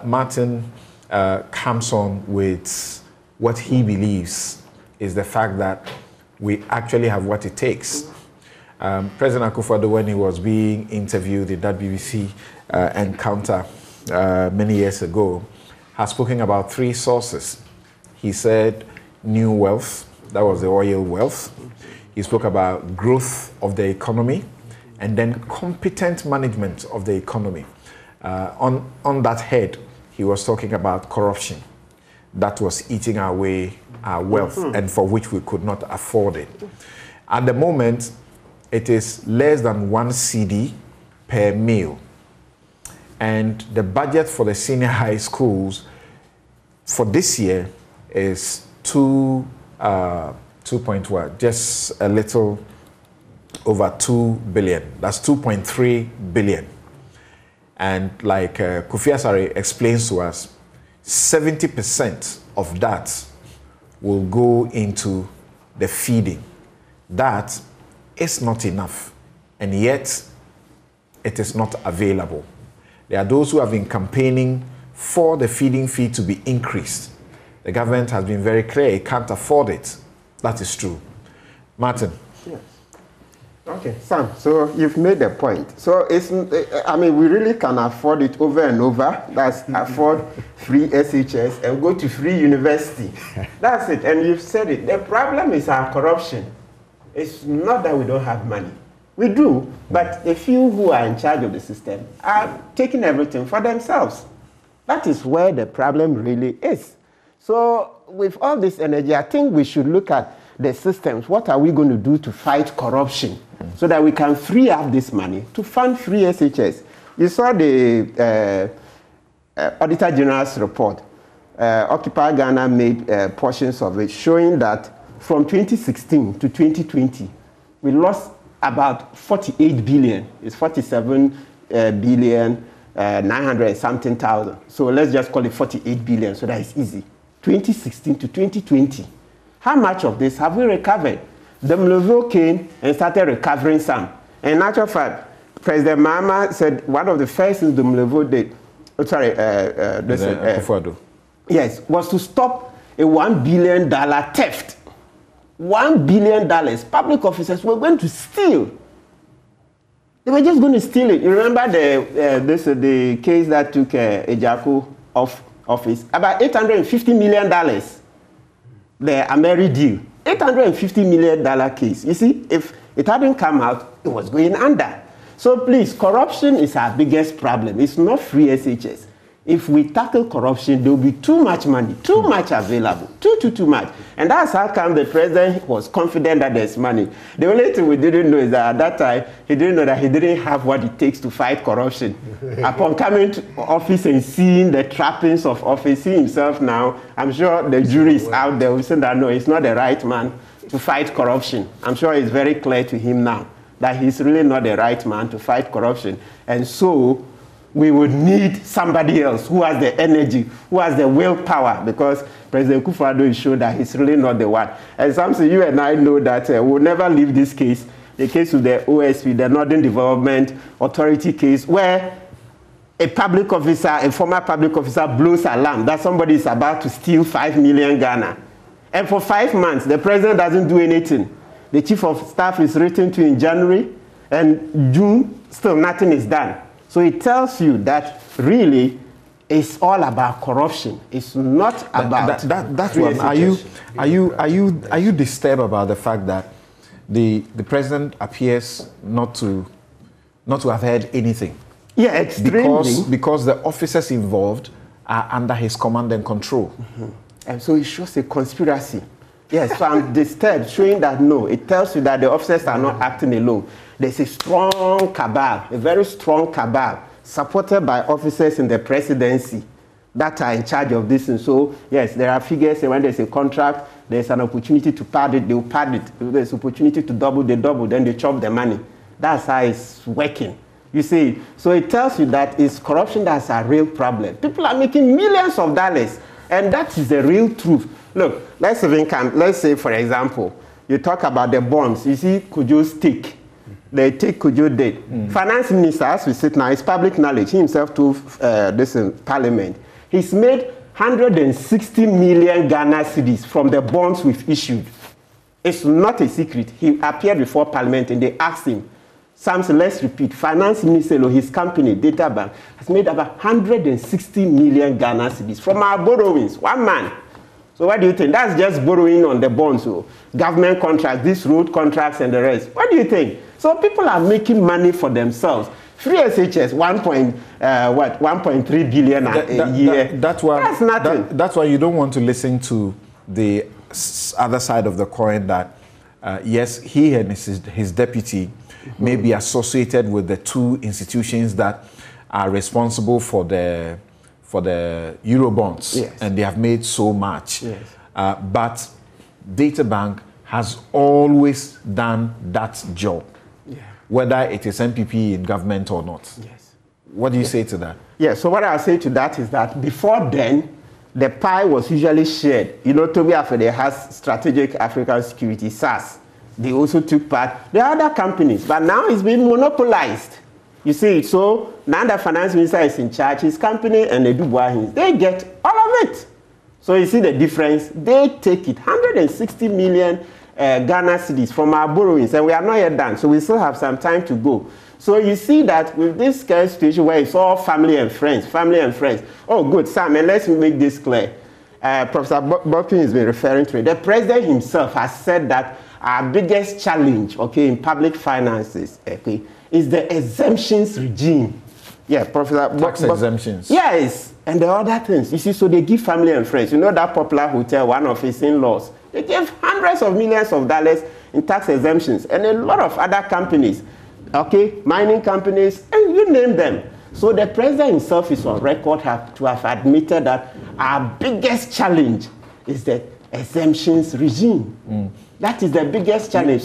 Martin comes on with what he believes is the fact that we actually have what it takes. President Akufo-Addo, when he was being interviewed in that BBC encounter many years ago, has spoken about 3 sources. He said new wealth, that was the oil wealth. He spoke about growth of the economy and then competent management of the economy. On that head, he was talking about corruption that was eating away our wealth and for which we could not afford it. At the moment, it is less than 1 cedi per meal. And the budget for the senior high schools for this year is just a little over 2 billion. That's 2.3 billion. And like Kofi Asare explains to us, 70% of that will go into the feeding. That is not enough, and yet it is not available. There are those who have been campaigning for the feeding fee to be increased. The government has been very clear, it can't afford it. That is true. Martin. Yes. Okay, Sam, so you've made a point. So it's, I mean, we really can afford it over and over. That's afford free SHS and go to free university. That's it, and you've said it. The problem is our corruption. It's not that we don't have money. We do, but a few who are in charge of the system are taking everything for themselves. That is where the problem really is. So with all this energy, I think we should look at the systems. What are we going to do to fight corruption so that we can free up this money to fund free SHS? You saw the Auditor General's report. Occupy Ghana made portions of it showing that from 2016 to 2020, we lost about 48 billion. It's 47 billion, 900 and something thousand. So let's just call it 48 billion so that it's easy. 2016 to 2020. How much of this have we recovered? The Mlevo came and started recovering some. In actual fact, President Mahama said one of the first things the Mlevo did, yes, was to stop a $1 billion theft. $1 billion public officers were going to steal. They were just going to steal it. You remember the case that took Ejaku off office? About $850 million. The Ameri deal. $850 million case. You see, if it hadn't come out, it was going under. So please, corruption is our biggest problem. It's not free SHS. If we tackle corruption, there will be too much money, too much available, too much. And that's how come the president was confident that there's money. The only thing we didn't know is that at that time, he didn't know that he didn't have what it takes to fight corruption. Upon coming to office and seeing the trappings of office, he himself now, I'm sure the jury is out there saying that no, he's not the right man to fight corruption. I'm sure it's very clear to him now that he's really not the right man to fight corruption. And so, we would need somebody else who has the energy, who has the willpower, because President Kufuor is sure that he's really not the one. And Samson, you and I know that we'll never leave this case, the case with the OSP, the Northern Development Authority case, where a public officer, a former public officer blows alarm that somebody is about to steal 5 million Ghana. And for 5 months, the president doesn't do anything. The chief of staff is written to in January, and June, still nothing is done. So it tells you that really it's all about corruption. It's not about that one. Are you disturbed about the fact that the president appears not to have heard anything? Yeah, extremely. Because the officers involved are under his command and control. And so it shows a conspiracy. Yes, so I'm disturbed, showing that no, it tells you that the officers are not acting alone. There's a strong cabal, a very strong cabal, supported by officers in the presidency that are in charge of this. And so, yes, there are figures, and when there's a contract, there's an opportunity to pad it, they'll pad it. There's opportunity to double, they double, then they chop the money. That's how it's working. You see, so it tells you that it's corruption that's a real problem. People are making millions of dollars, and that is the real truth. Look, let's say, for example, you talk about the bonds. You see, Kujo's take. They take Kujo did. Finance minister, as we sit now, it's public knowledge. He himself told this in parliament. He's made 160 million Ghana cedis from the bonds we've issued. It's not a secret. He appeared before parliament and they asked him, Samson, let's repeat, finance minister or his company, Data Bank, has made about 160 million Ghana cedis from our borrowings. One man. So what do you think? That's just borrowing on the bonds, so government contracts, these road contracts and the rest. What do you think? So people are making money for themselves. Free SHS, 1.3 billion a year. That's nothing. That's why you don't want to listen to the other side of the coin that, yes, he and his deputy may be associated with the two institutions that are responsible for the Eurobonds, yes, and they have made so much. Yes. But Databank has always done that job, yeah, whether it is MPP in government or not. Yes. What do you say to that? Yeah, so what I'll say to that is that before then, the pie was usually shared. You know, Toby Afede has Strategic African Security, SAS. They also took part. There are other companies, but now it's been monopolized. You see, so now the finance minister is in charge, his company and they do what they get all of it. So you see the difference. They take it, 160 million Ghana cedis from our borrowings, and we are not yet done, so we still have some time to go. So you see that with this current situation where it's all family and friends. Oh, good, Sam, and let's make this clear. Professor Bopin has been referring to it. The president himself has said that our biggest challenge, okay, in public finances, okay, is the exemptions regime. Yeah, Professor. Tax exemptions. Yes, and the other things. You see, so they give family and friends. You know that popular hotel, one of his in-laws, they gave hundreds of millions of dollars in tax exemptions, and a lot of other companies, okay, mining companies, and you name them. So the president himself is on record to have admitted that our biggest challenge is the exemptions regime. Mm. That is the biggest challenge.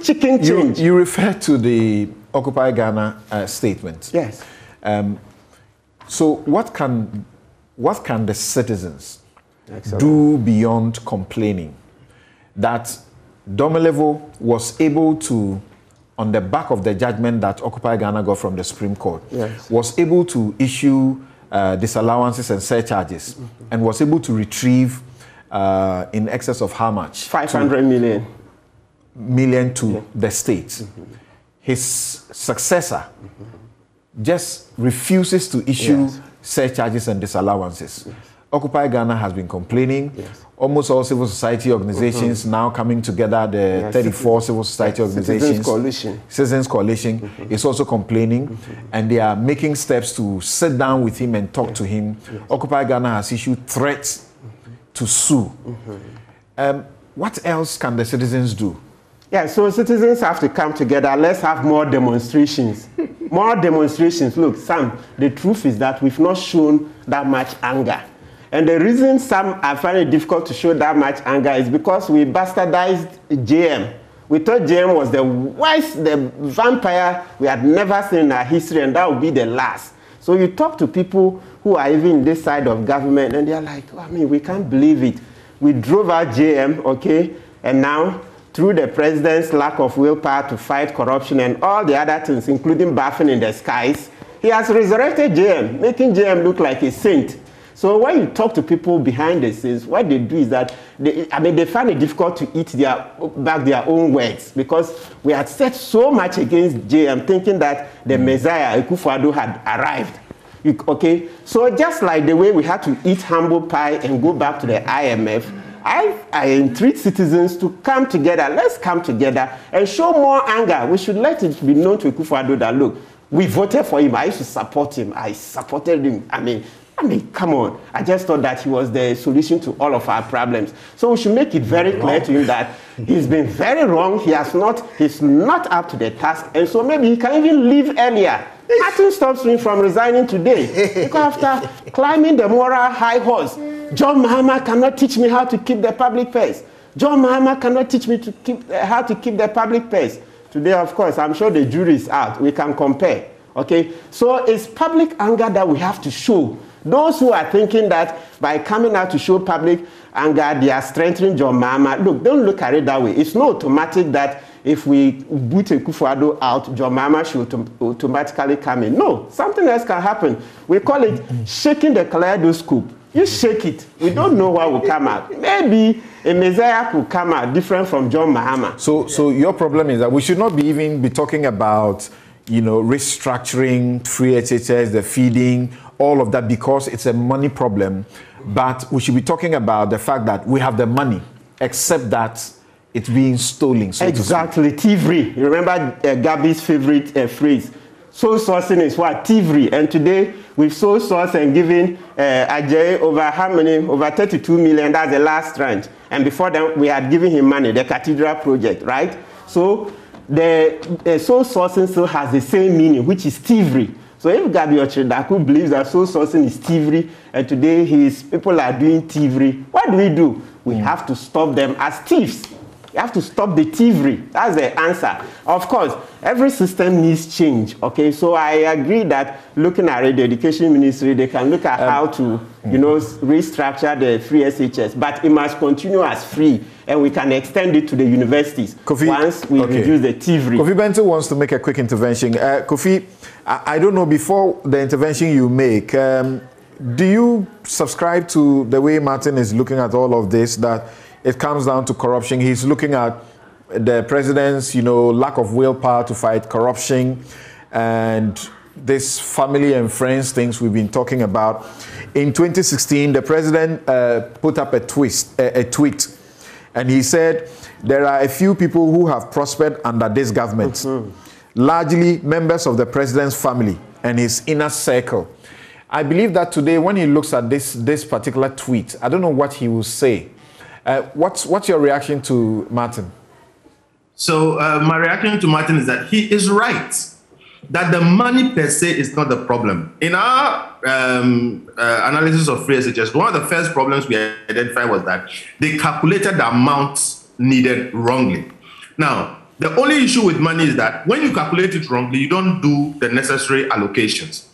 Chicken change. You refer to the Occupy Ghana statement. Yes. So what can the citizens do beyond complaining? That Domelevo was able to, on the back of the judgment that Occupy Ghana got from the Supreme Court, yes, was able to issue disallowances and surcharges, mm-hmm, and was able to retrieve in excess of how much? 500 million to the state. Mm-hmm. His successor, mm-hmm, just refuses to issue, yes, surcharges and disallowances. Yes. Occupy Ghana has been complaining. Yes. Almost all civil society organizations, mm-hmm, now coming together, the, yes, 34 civil society, yes, organizations. Citizens Coalition mm-hmm, is also complaining, mm-hmm, and they are making steps to sit down with him and talk, yes, to him. Yes. Occupy Ghana has issued threats, mm-hmm, to sue. Mm-hmm. What else can the citizens do? Yeah, so citizens have to come together. Let's have more demonstrations. More demonstrations. Look, Sam, the truth is that we've not shown that much anger. And the reason some are finding it difficult to show that much anger is because we bastardized JM. We thought JM was the worst, the vampire we had never seen in our history, and that would be the last. So you talk to people who are even this side of government, and they're like, oh, I mean, we can't believe it. We drove out JM, okay, and now, through the president's lack of willpower to fight corruption and all the other things, including bathing in the skies, he has resurrected JM, making JM look like a saint. So when you talk to people behind the scenes, what they do is that, they find it difficult to eat back their own words, because we had said so much against JM, thinking that the Messiah, Akufo-Addo, had arrived. Okay, so just like the way we had to eat humble pie and go back to the IMF, I entreat citizens to come together. Let's come together and show more anger. We should let it be known to Akufo-Addo that, look, we voted for him. I used to support him. I supported him. I mean, come on. I just thought that he was the solution to all of our problems. So we should make it very clear to him that he's been very wrong. He's not up to the task. And so maybe he can even leave earlier. Nothing stops him from resigning today. Because after climbing the moral high horse, John Mahama cannot teach me how to keep the public purse. John Mahama cannot teach me how to keep the public purse. Today, of course, I'm sure the jury is out. We can compare. Okay? So it's public anger that we have to show. Those who are thinking that by coming out to show public anger, they are strengthening John Mahama. Look, don't look at it that way. It's not automatic that if we boot Akufo-Addo out, John Mahama should automatically come in. No, something else can happen. We call it shaking the kaleidoscope. You shake it. We don't know what will come out. Maybe a Messiah could come out different from John Mahama. So your problem is that we should not be even be talking about restructuring free SHS, the feeding, all of that, because it's a money problem. But we should be talking about the fact that we have the money, except that it's being stolen. So exactly, thievery. You remember Gabi's favorite phrase, sole sourcing is what? Thievery. And today, we've sole sourced and given Ajay over how many? Over 32 million, that's the last tranche. And before that, we had given him money, the Cathedral project, right? So the sole sourcing still has the same meaning, which is thievery. So if Gabi Ochedaku believes that sole sourcing is thievery, and today his people are doing thievery, what do? We have to stop them as thieves. You have to stop the thievery. That's the answer. Of course, every system needs change. Okay, so I agree that looking at the education ministry, they can look at how to, restructure the free SHS, but it must continue as free, and we can extend it to the universities once we reduce the thievery. Kofi Bento wants to make a quick intervention. Kofi, I don't know, before the intervention you make, do you subscribe to the way Martin is looking at all of this, that it comes down to corruption? He's looking at the president's, lack of willpower to fight corruption and this family and friends things we've been talking about. In 2016, the president put up a tweet, and he said, there are a few people who have prospered under this government, largely members of the president's family and his inner circle. I believe that today, when he looks at this particular tweet, I don't know what he will say. What's your reaction to Martin? So my reaction to Martin is that he is right, that the money per se is not the problem. In our analysis of free SHS, one of the first problems we identified was that they calculated the amounts needed wrongly. Now, the only issue with money is that when you calculate it wrongly, you don't do the necessary allocations.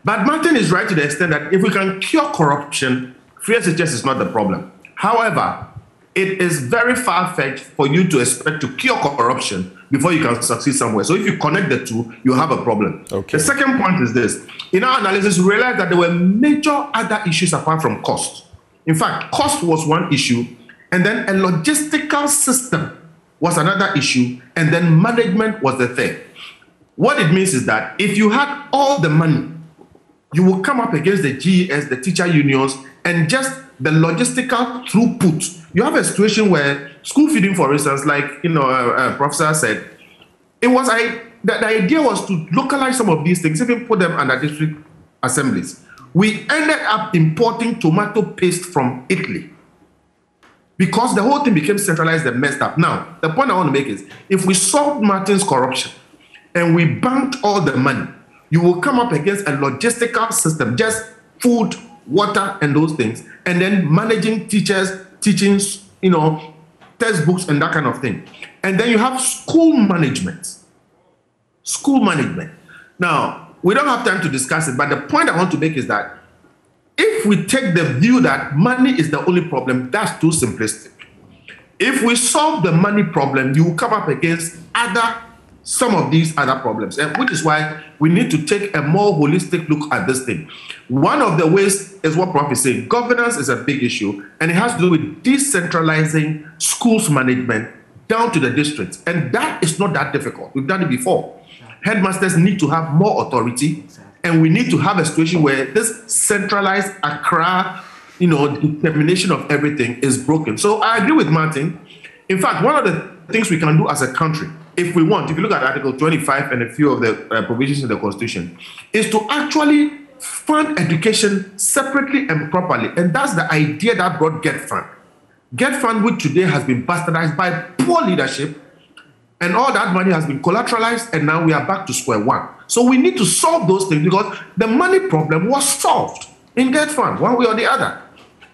But Martin is right to the extent that if we can cure corruption, free SHS is not the problem. However, it is very far-fetched for you to expect to cure corruption before you can succeed somewhere. So if you connect the two, you have a problem. Okay. The second point is this. In our analysis, we realized that there were major other issues apart from cost. In fact, cost was one issue, and then a logistical system was another issue, and then management was the third. What it means is that if you had all the money, you will come up against the GES, the teacher unions, and just the logistical throughput. You have a situation where school feeding, for instance, like Professor said, the idea was to localize some of these things, even put them under district assemblies. We ended up importing tomato paste from Italy because the whole thing became centralized and messed up. Now, the point I want to make is, if we solved Martin's corruption and we banked all the money, you will come up against a logistical system, just food, water, and those things, and then managing teachers, teachings, textbooks, and that kind of thing. And then you have school management. School management. Now, we don't have time to discuss it, but the point I want to make is that if we take the view that money is the only problem, that's too simplistic. If we solve the money problem, you will come up against some of these other problems, and which is why we need to take a more holistic look at this thing. One of the ways is what Prof is saying. Governance is a big issue, and it has to do with decentralizing schools management down to the districts, and that is not that difficult. We've done it before. Headmasters need to have more authority, and we need to have a situation where this centralized Accra, determination of everything is broken. So I agree with Martin. In fact, one of the things we can do as a country, if we want, if you look at Article 25 and a few of the provisions in the Constitution, is to actually fund education separately and properly. And that's the idea that brought Get Fund. Get Fund, which today has been bastardized by poor leadership, and all that money has been collateralized, and now we are back to square one. So we need to solve those things because the money problem was solved in Get Fund, one way or the other.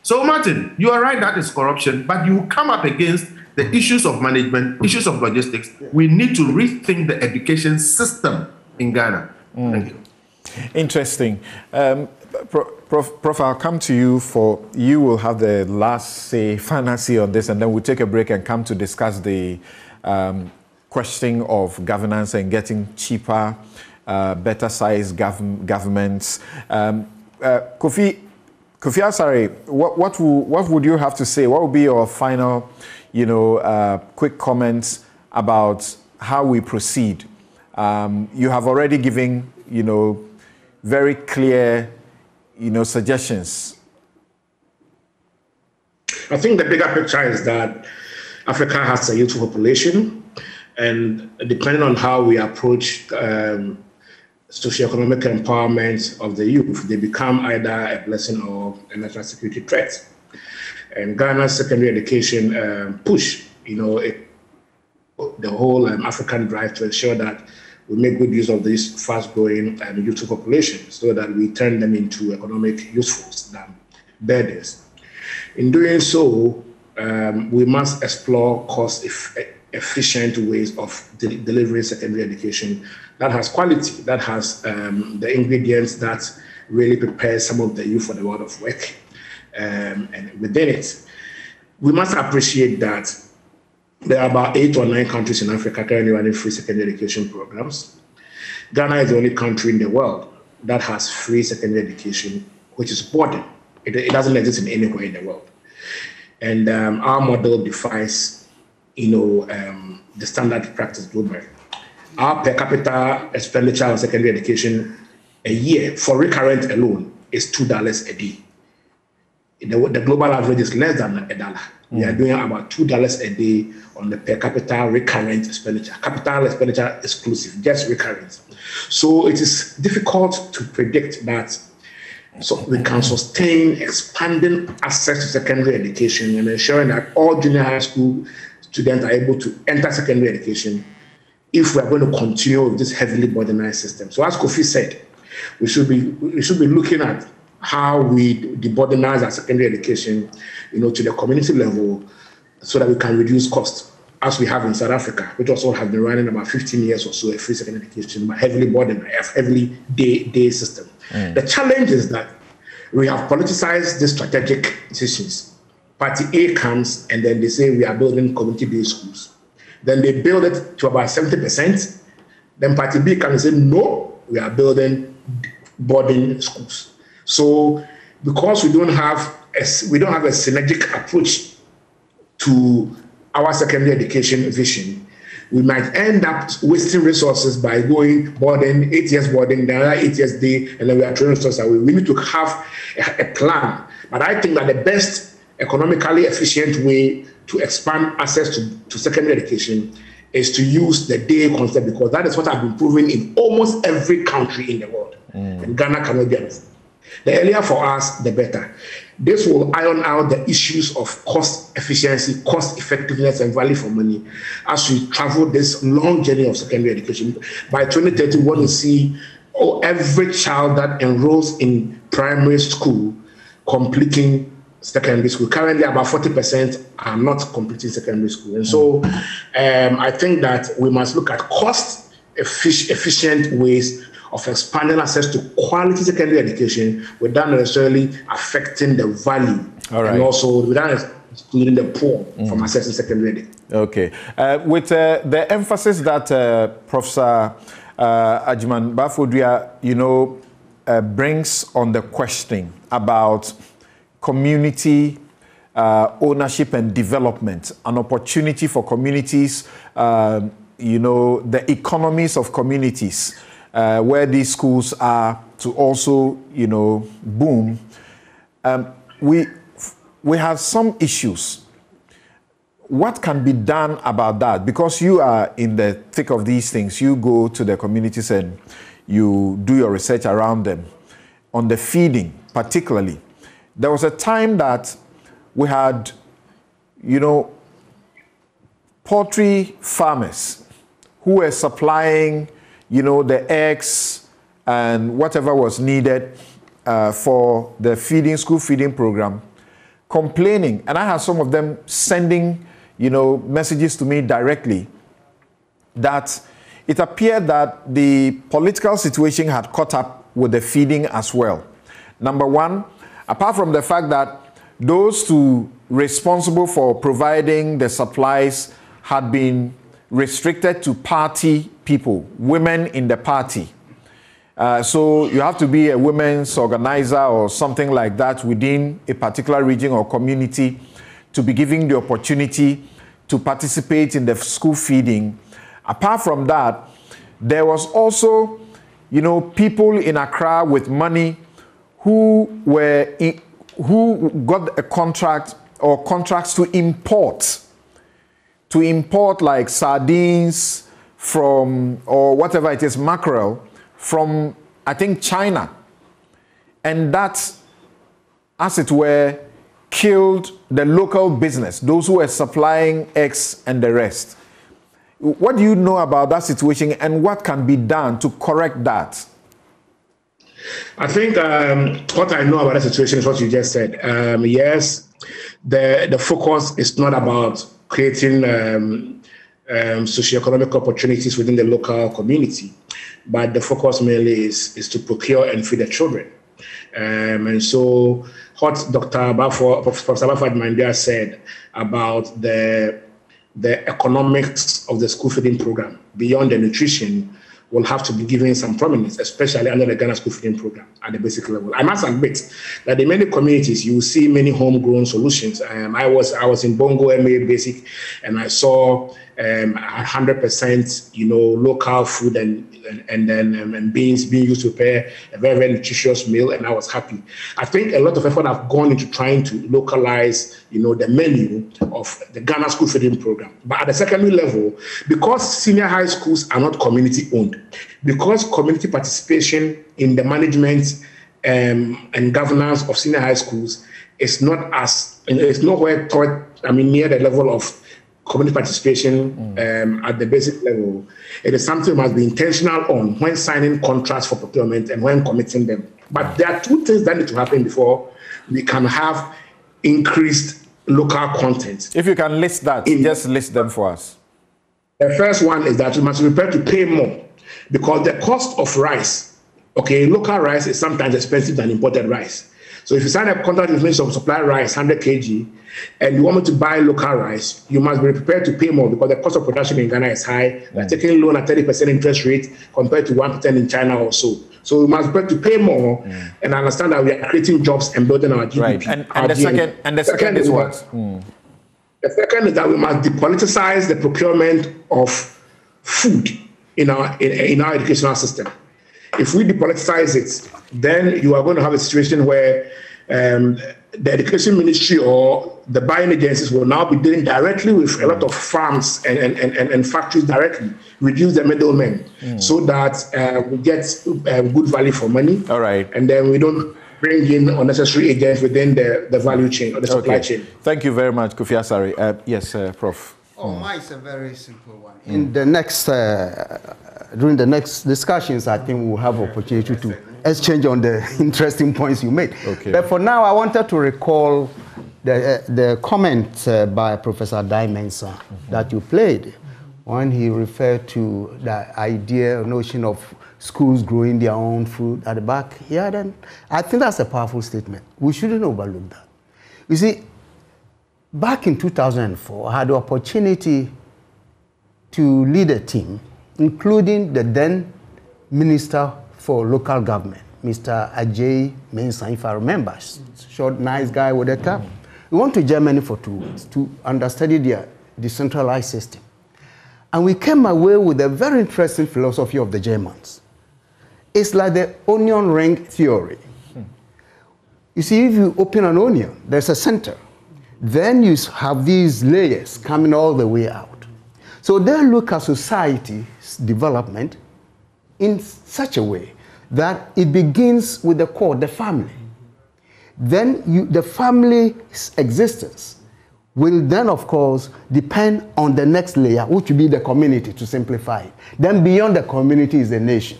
So Martin, you are right, that is corruption, but you come up against the issues of management, issues of logistics. We need to rethink the education system in Ghana. Thank you. Interesting. Prof, I'll come to you you will have the last say, final say on this, and then we'll take a break and come to discuss the question of governance and getting cheaper, better sized governments. Kofi Asare, what would you have to say? What would be your final quick comments about how we proceed You have already given, very clear, suggestions. I think the bigger picture is that Africa has a youthful population, and depending on how we approach socioeconomic empowerment of the youth, they become either a blessing or a national security threat. And Ghana's secondary education push, the whole African drive to ensure that we make good use of this fast-growing youthful population so that we turn them into economic usefuls than burdens. In doing so, we must explore cost-efficient ways of delivering secondary education that has quality, that has the ingredients that really prepare some of the youth for the world of work. And within it, we must appreciate that there are about 8 or 9 countries in Africa currently running free secondary education programs. Ghana is the only country in the world that has free secondary education, which is boarding. It doesn't exist in anywhere in the world. And our model defies, the standard practice globally. Our per capita expenditure on secondary education a year for recurrent alone is $2 a day. The global average is less than $1. We are doing about $2 a day on the per capita recurrent expenditure. Capital expenditure exclusive, just recurrent. So it is difficult to predict that we can sustain expanding access to secondary education and ensuring that all junior high school students are able to enter secondary education if we are going to continue with this heavily burdenized system. So as Kofi said, we should be looking at how we deburdenize our secondary education, to the community level so that we can reduce costs, as we have in South Africa, which also have been running about 15 years or so, a free secondary education, but heavily burdened, a heavily day system. The challenge is that we have politicized these strategic decisions. Party A comes and then they say we are building community-based schools. Then they build it to about 70%. Then Party B comes and say, no, we are building boarding schools. So because we don't have a synergic approach to our secondary education vision, we might end up wasting resources by going boarding, 8 years boarding, then another 8 years day, and then we are throwing resources away. We need to have a plan. But I think that the best economically efficient way to expand access to secondary education is to use the day concept, because that is what I've been proving in almost every country in the world. And Ghana cannot get it. The earlier for us, the better. This will iron out the issues of cost efficiency, cost effectiveness, and value for money as we travel this long journey of secondary education. By 2030, we want to see every child that enrolls in primary school completing secondary school. Currently, about 40% are not completing secondary school. And so I think that we must look at cost efficient ways of expanding access to quality secondary education without necessarily affecting the value, and also without excluding the poor from accessing secondary education. Okay. With the emphasis that Professor Ajiman Bafodua, brings on the question about community ownership and development, an opportunity for communities, the economies of communities, where these schools are to also, boom. We have some issues. What can be done about that? Because you are in the thick of these things. You go to the communities and you do your research around them. On the feeding, particularly, there was a time that we had, poultry farmers who were supplying the eggs and whatever was needed for the school feeding program, complaining. And I had some of them sending, messages to me directly that it appeared that the political situation had caught up with the feeding as well. Number one, apart from the fact that those two responsible for providing the supplies had been restricted to party people, women in the party. So you have to be a women's organizer or something like that within a particular region or community to be given the opportunity to participate in the school feeding. Apart from that, there was also, you know, people in Accra with money who got a contract or contracts to import like sardines from, or whatever it is, mackerel from, I think, China. And that, as it were, killed the local business, those who were supplying eggs and the rest. What do you know about that situation, and what can be done to correct that? I think what I know about the situation is what you just said. Yes, the focus is not about creating socioeconomic opportunities within the local community, but the focus mainly is to procure and feed the children. And so what Professor Baford Mandia said about the economics of the school feeding program beyond the nutrition will have to be given some prominence, especially under the Ghana school feeding program at the basic level. I must admit that in many communities, you will see many homegrown solutions. I was in Bongo MA Basic, and I saw 100%, you know, local food and beans being used to prepare a very, very nutritious meal, and I was happy. I think a lot of effort have gone into trying to localize, you know, the menu of the Ghana school feeding program. But at the secondary level, because senior high schools are not community owned, because community participation in the management and governance of senior high schools is not as, it's nowhere toward, near the level of community participation at the basic level. It is something that must be intentional on when signing contracts for procurement and when committing them. But there are two things that need to happen before we can have increased local content. If you can list that, just list them for us. The first one is that we must be prepared to pay more, because the cost of rice, okay, local rice is sometimes expensive than imported rice. So if you sign a contract with me to supply rice, 100 kg, and you want me to buy local rice, you must be prepared to pay more, because the cost of production in Ghana is high. We're taking loan at 30% interest rate compared to 1% in China or so. So we must be prepared to pay more and understand that we are creating jobs and building our GDP. Right. And the second is what? The second is that we must depoliticize the procurement of food in our educational system. If we depoliticize it, then you are going to have a situation where the education ministry or the buying agencies will now be dealing directly with a lot of farms and factories directly, reduce the middlemen, so that we get good value for money. All right. And then we don't bring in unnecessary agents within the value chain or the supply chain. Thank you very much, Kofi Asare. Yes, Prof. Mine is a very simple one. In the next, during the next discussions, I think we'll have opportunity to exchange on the interesting points you made. Okay. But for now, I wanted to recall the comment by Professor Dai-Mensah that you played when he referred to the idea, notion of schools growing their own food at the back. Yeah, then I think that's a powerful statement. We shouldn't overlook that. You see, back in 2004, I had the opportunity to lead a team, including the then Minister for Local Government, Mr. Ajay Mensah, if I remember, short, nice guy with a cap. We went to Germany for 2 weeks to understudy their decentralized system. And we came away with a very interesting philosophy of the Germans. It's like the onion ring theory. You see, if you open an onion, there's a center. Then you have these layers coming all the way out. So they look at society's development in such a way that it begins with the core, the family. Then the family's existence will then, of course, depend on the next layer, which will be the community, to simplify it. Then beyond the community is the nation.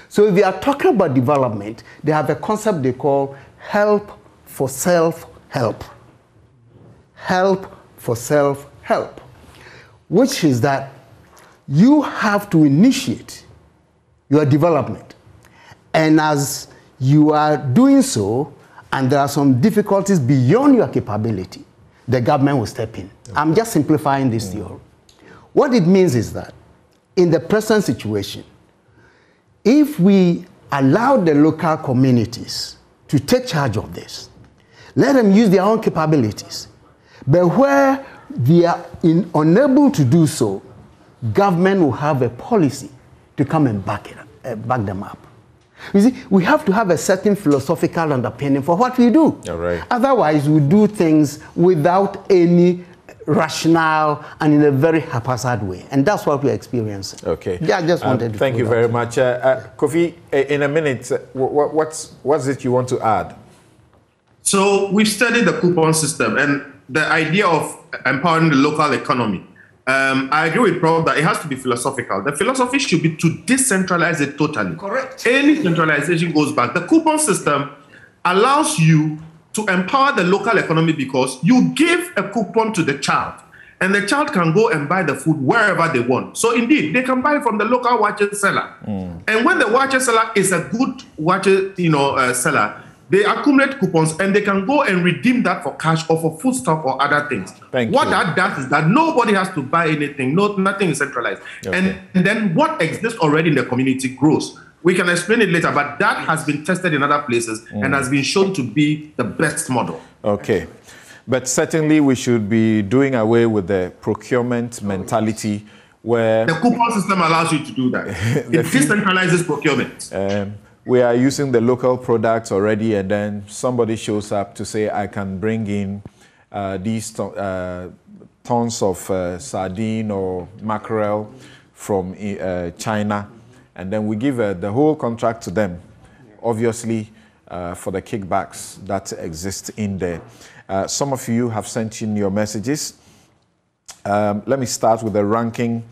So if we are talking about development, they have a concept they call help for self-help. Help for self-help, which is that you have to initiate your development. And as you are doing so, and there are some difficulties beyond your capability, the government will step in. I'm just simplifying this theory. What it means is that in the present situation, if we allow the local communities to take charge of this, let them use their own capabilities, but where they are unable to do so, government will have a policy to come and back them up. You see, we have to have a certain philosophical underpinning for what we do. All right. Otherwise, we do things without any rationale and in a very haphazard way. And that's what we're experiencing. Okay. Yeah, I just wanted to thank you very much. Kofi, in a minute, what's it you want to add? So we've studied the coupon system and the idea of empowering the local economy. I agree with Prof that it has to be philosophical. The philosophy should be to decentralize it totally. Correct. Any centralization goes back. The coupon system allows you to empower the local economy because you give a coupon to the child and the child can go and buy the food wherever they want. So indeed, they can buy from the local watches seller. And when the watches seller is a good watches seller, they accumulate coupons and they can go and redeem that for cash or for foodstuff or other things. What that does is that nobody has to buy anything. Nothing is centralized. Okay. And then what exists already in the community grows. We can explain it later, but that has been tested in other places and has been shown to be the best model. Okay. But certainly we should be doing away with the procurement mentality where... The coupon system allows you to do that. It decentralizes procurement. We are using the local products already, and then somebody shows up to say, I can bring in these tons of sardine or mackerel from China, and then we give the whole contract to them, obviously for the kickbacks that exist in there. Some of you have sent in your messages. Let me start with the ranking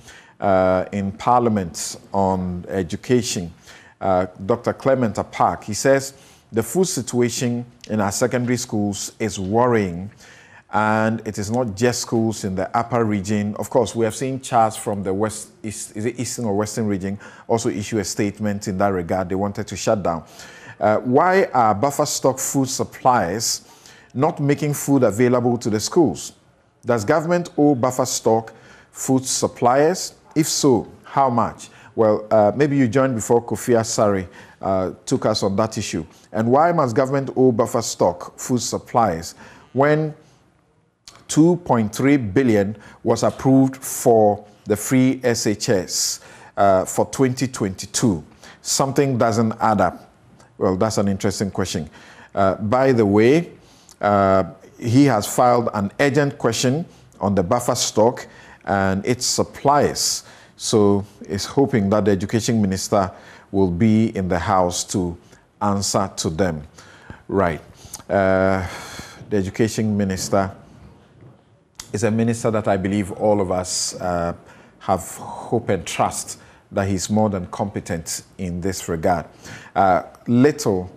in Parliament on education. Dr. Clement Apak, he says, the food situation in our secondary schools is worrying, and it is not just schools in the upper region. Of course, we have seen charts from the eastern or western region also issue a statement in that regard. They wanted to shut down. Why are buffer stock food suppliers not making food available to the schools? Does government owe buffer stock food suppliers? If so, how much? Well, maybe you joined before Kofi Asare took us on that issue. And why must government owe buffer stock food suppliers when 2.3 billion was approved for the free SHS for 2022? Something doesn't add up. Well, that's an interesting question. By the way, he has filed an urgent question on the buffer stock and its suppliers. So he's hoping that the education minister will be in the house to answer to them. Right. The education minister is a minister that I believe all of us have hope and trust that he's more than competent in this regard. Little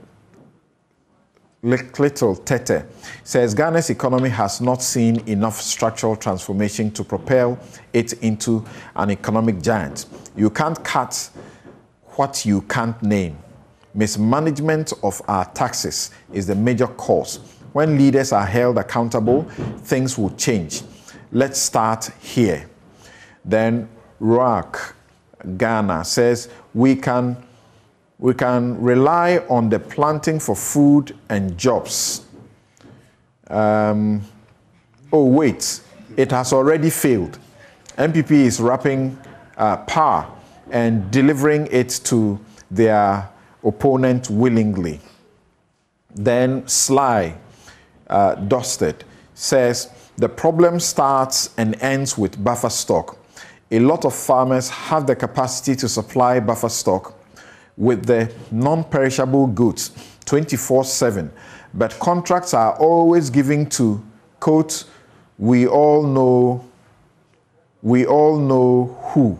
Tete says Ghana's economy has not seen enough structural transformation to propel it into an economic giant. You can't cut what you can't name. Mismanagement of our taxes is the major cause. When leaders are held accountable, things will change. Let's start here. Then Roak Ghana says we can rely on the planting for food and jobs. Oh, wait, it has already failed. MPP is wrapping power and delivering it to their opponent willingly. Then Sly Dusted says the problem starts and ends with buffer stock. A lot of farmers have the capacity to supply buffer stock with the non-perishable goods 24/7, but contracts are always given to, quote, we all know who,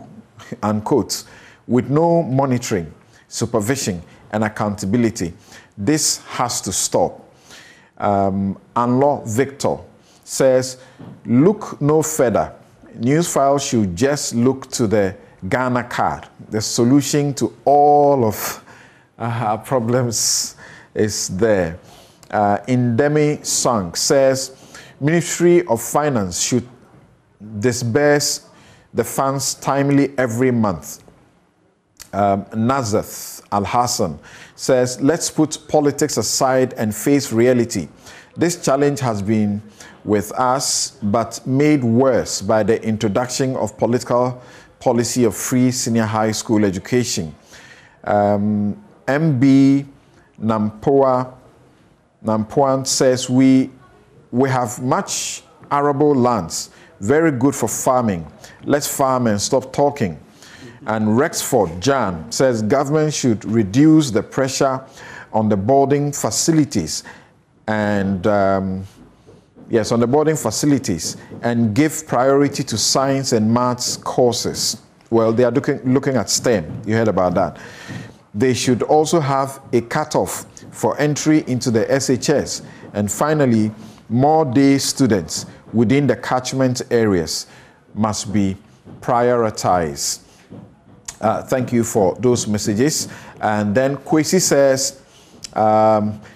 unquote, with no monitoring, supervision, and accountability. This has to stop. Anlo Victor says, look no further. Newsfile should just look to the Ghana card. The solution to all of our problems is there. Indemi Song says, Ministry of Finance should disburse the funds timely every month. Nazeth Al-Hassan says, let's put politics aside and face reality. This challenge has been with us, but made worse by the introduction of political policy of free senior high school education. MB Nampoan says we have much arable lands, very good for farming. Let's farm and stop talking. And Rexford Jan says government should reduce the pressure on the boarding facilities and yes, on the boarding facilities and give priority to science and maths courses. Well, they are looking at STEM. You heard about that. They should also have a cutoff for entry into the SHS. And finally, more day students within the catchment areas must be prioritized. Thank you for those messages. And then Kwesi says,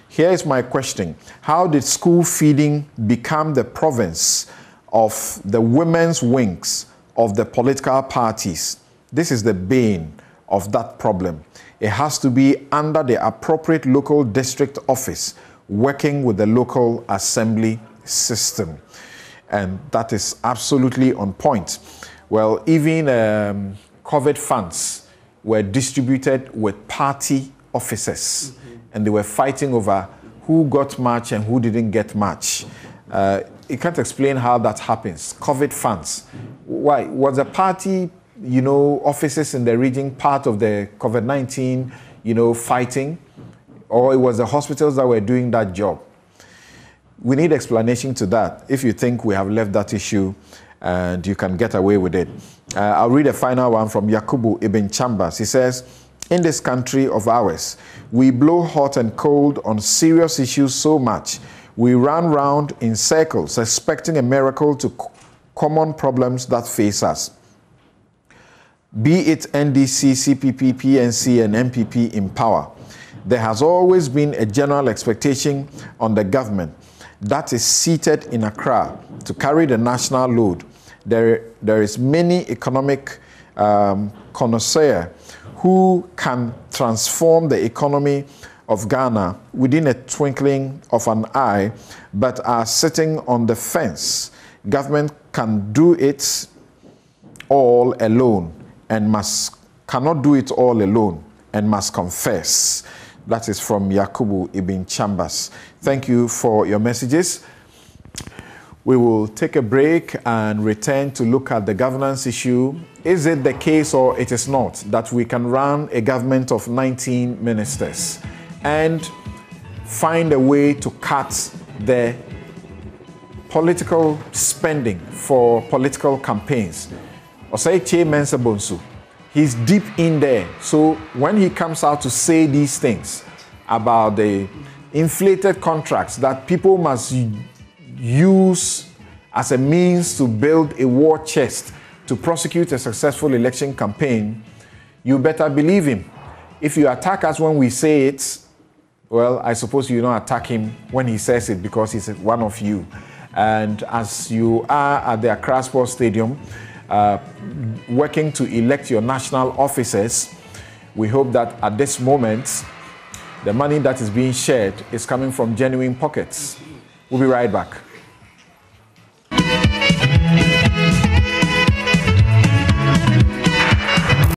here is my question. How did school feeding become the province of the women's wings of the political parties? This is the bane of that problem. It has to be under the appropriate local district office, working with the local assembly system. And that is absolutely on point. Well, even COVID funds were distributed with party officers, and they were fighting over who got much and who didn't get much. You can't explain how that happens. COVID funds. Why? Was the party, officers in the region part of the COVID-19, fighting? Or it was the hospitals that were doing that job? We need explanation to that. If you think we have left that issue and you can get away with it. I'll read a final one from Yakubu Ibn Chambers. He says, in this country of ours, we blow hot and cold on serious issues so much. We run round in circles, expecting a miracle to common problems that face us. Be it NDC, CPP, PNC, and MPP in power, there has always been a general expectation on the government that is seated in Accra to carry the national load. There is many economic connoisseurs who can transform the economy of Ghana within a twinkling of an eye, but are sitting on the fence. Government can do it all alone and cannot do it all alone and must confess. That is from Yakubu Ibn Chambers. Thank you for your messages. We will take a break and return to look at the governance issue. Is it the case or it is not that we can run a government of 19 ministers and find a way to cut the political spending for political campaigns? Osaiche Mensa Bonsu, he's deep in there. So when he comes out to say these things about the inflated contracts that people must use as a means to build a war chest to prosecute a successful election campaign, you better believe him. If you attack us when we say it, well, I suppose you don't attack him when he says it because he's one of you. And as you are at the Accra Sports Stadium, working to elect your national officers, we hope that at this moment, the money that is being shared is coming from genuine pockets. We'll be right back.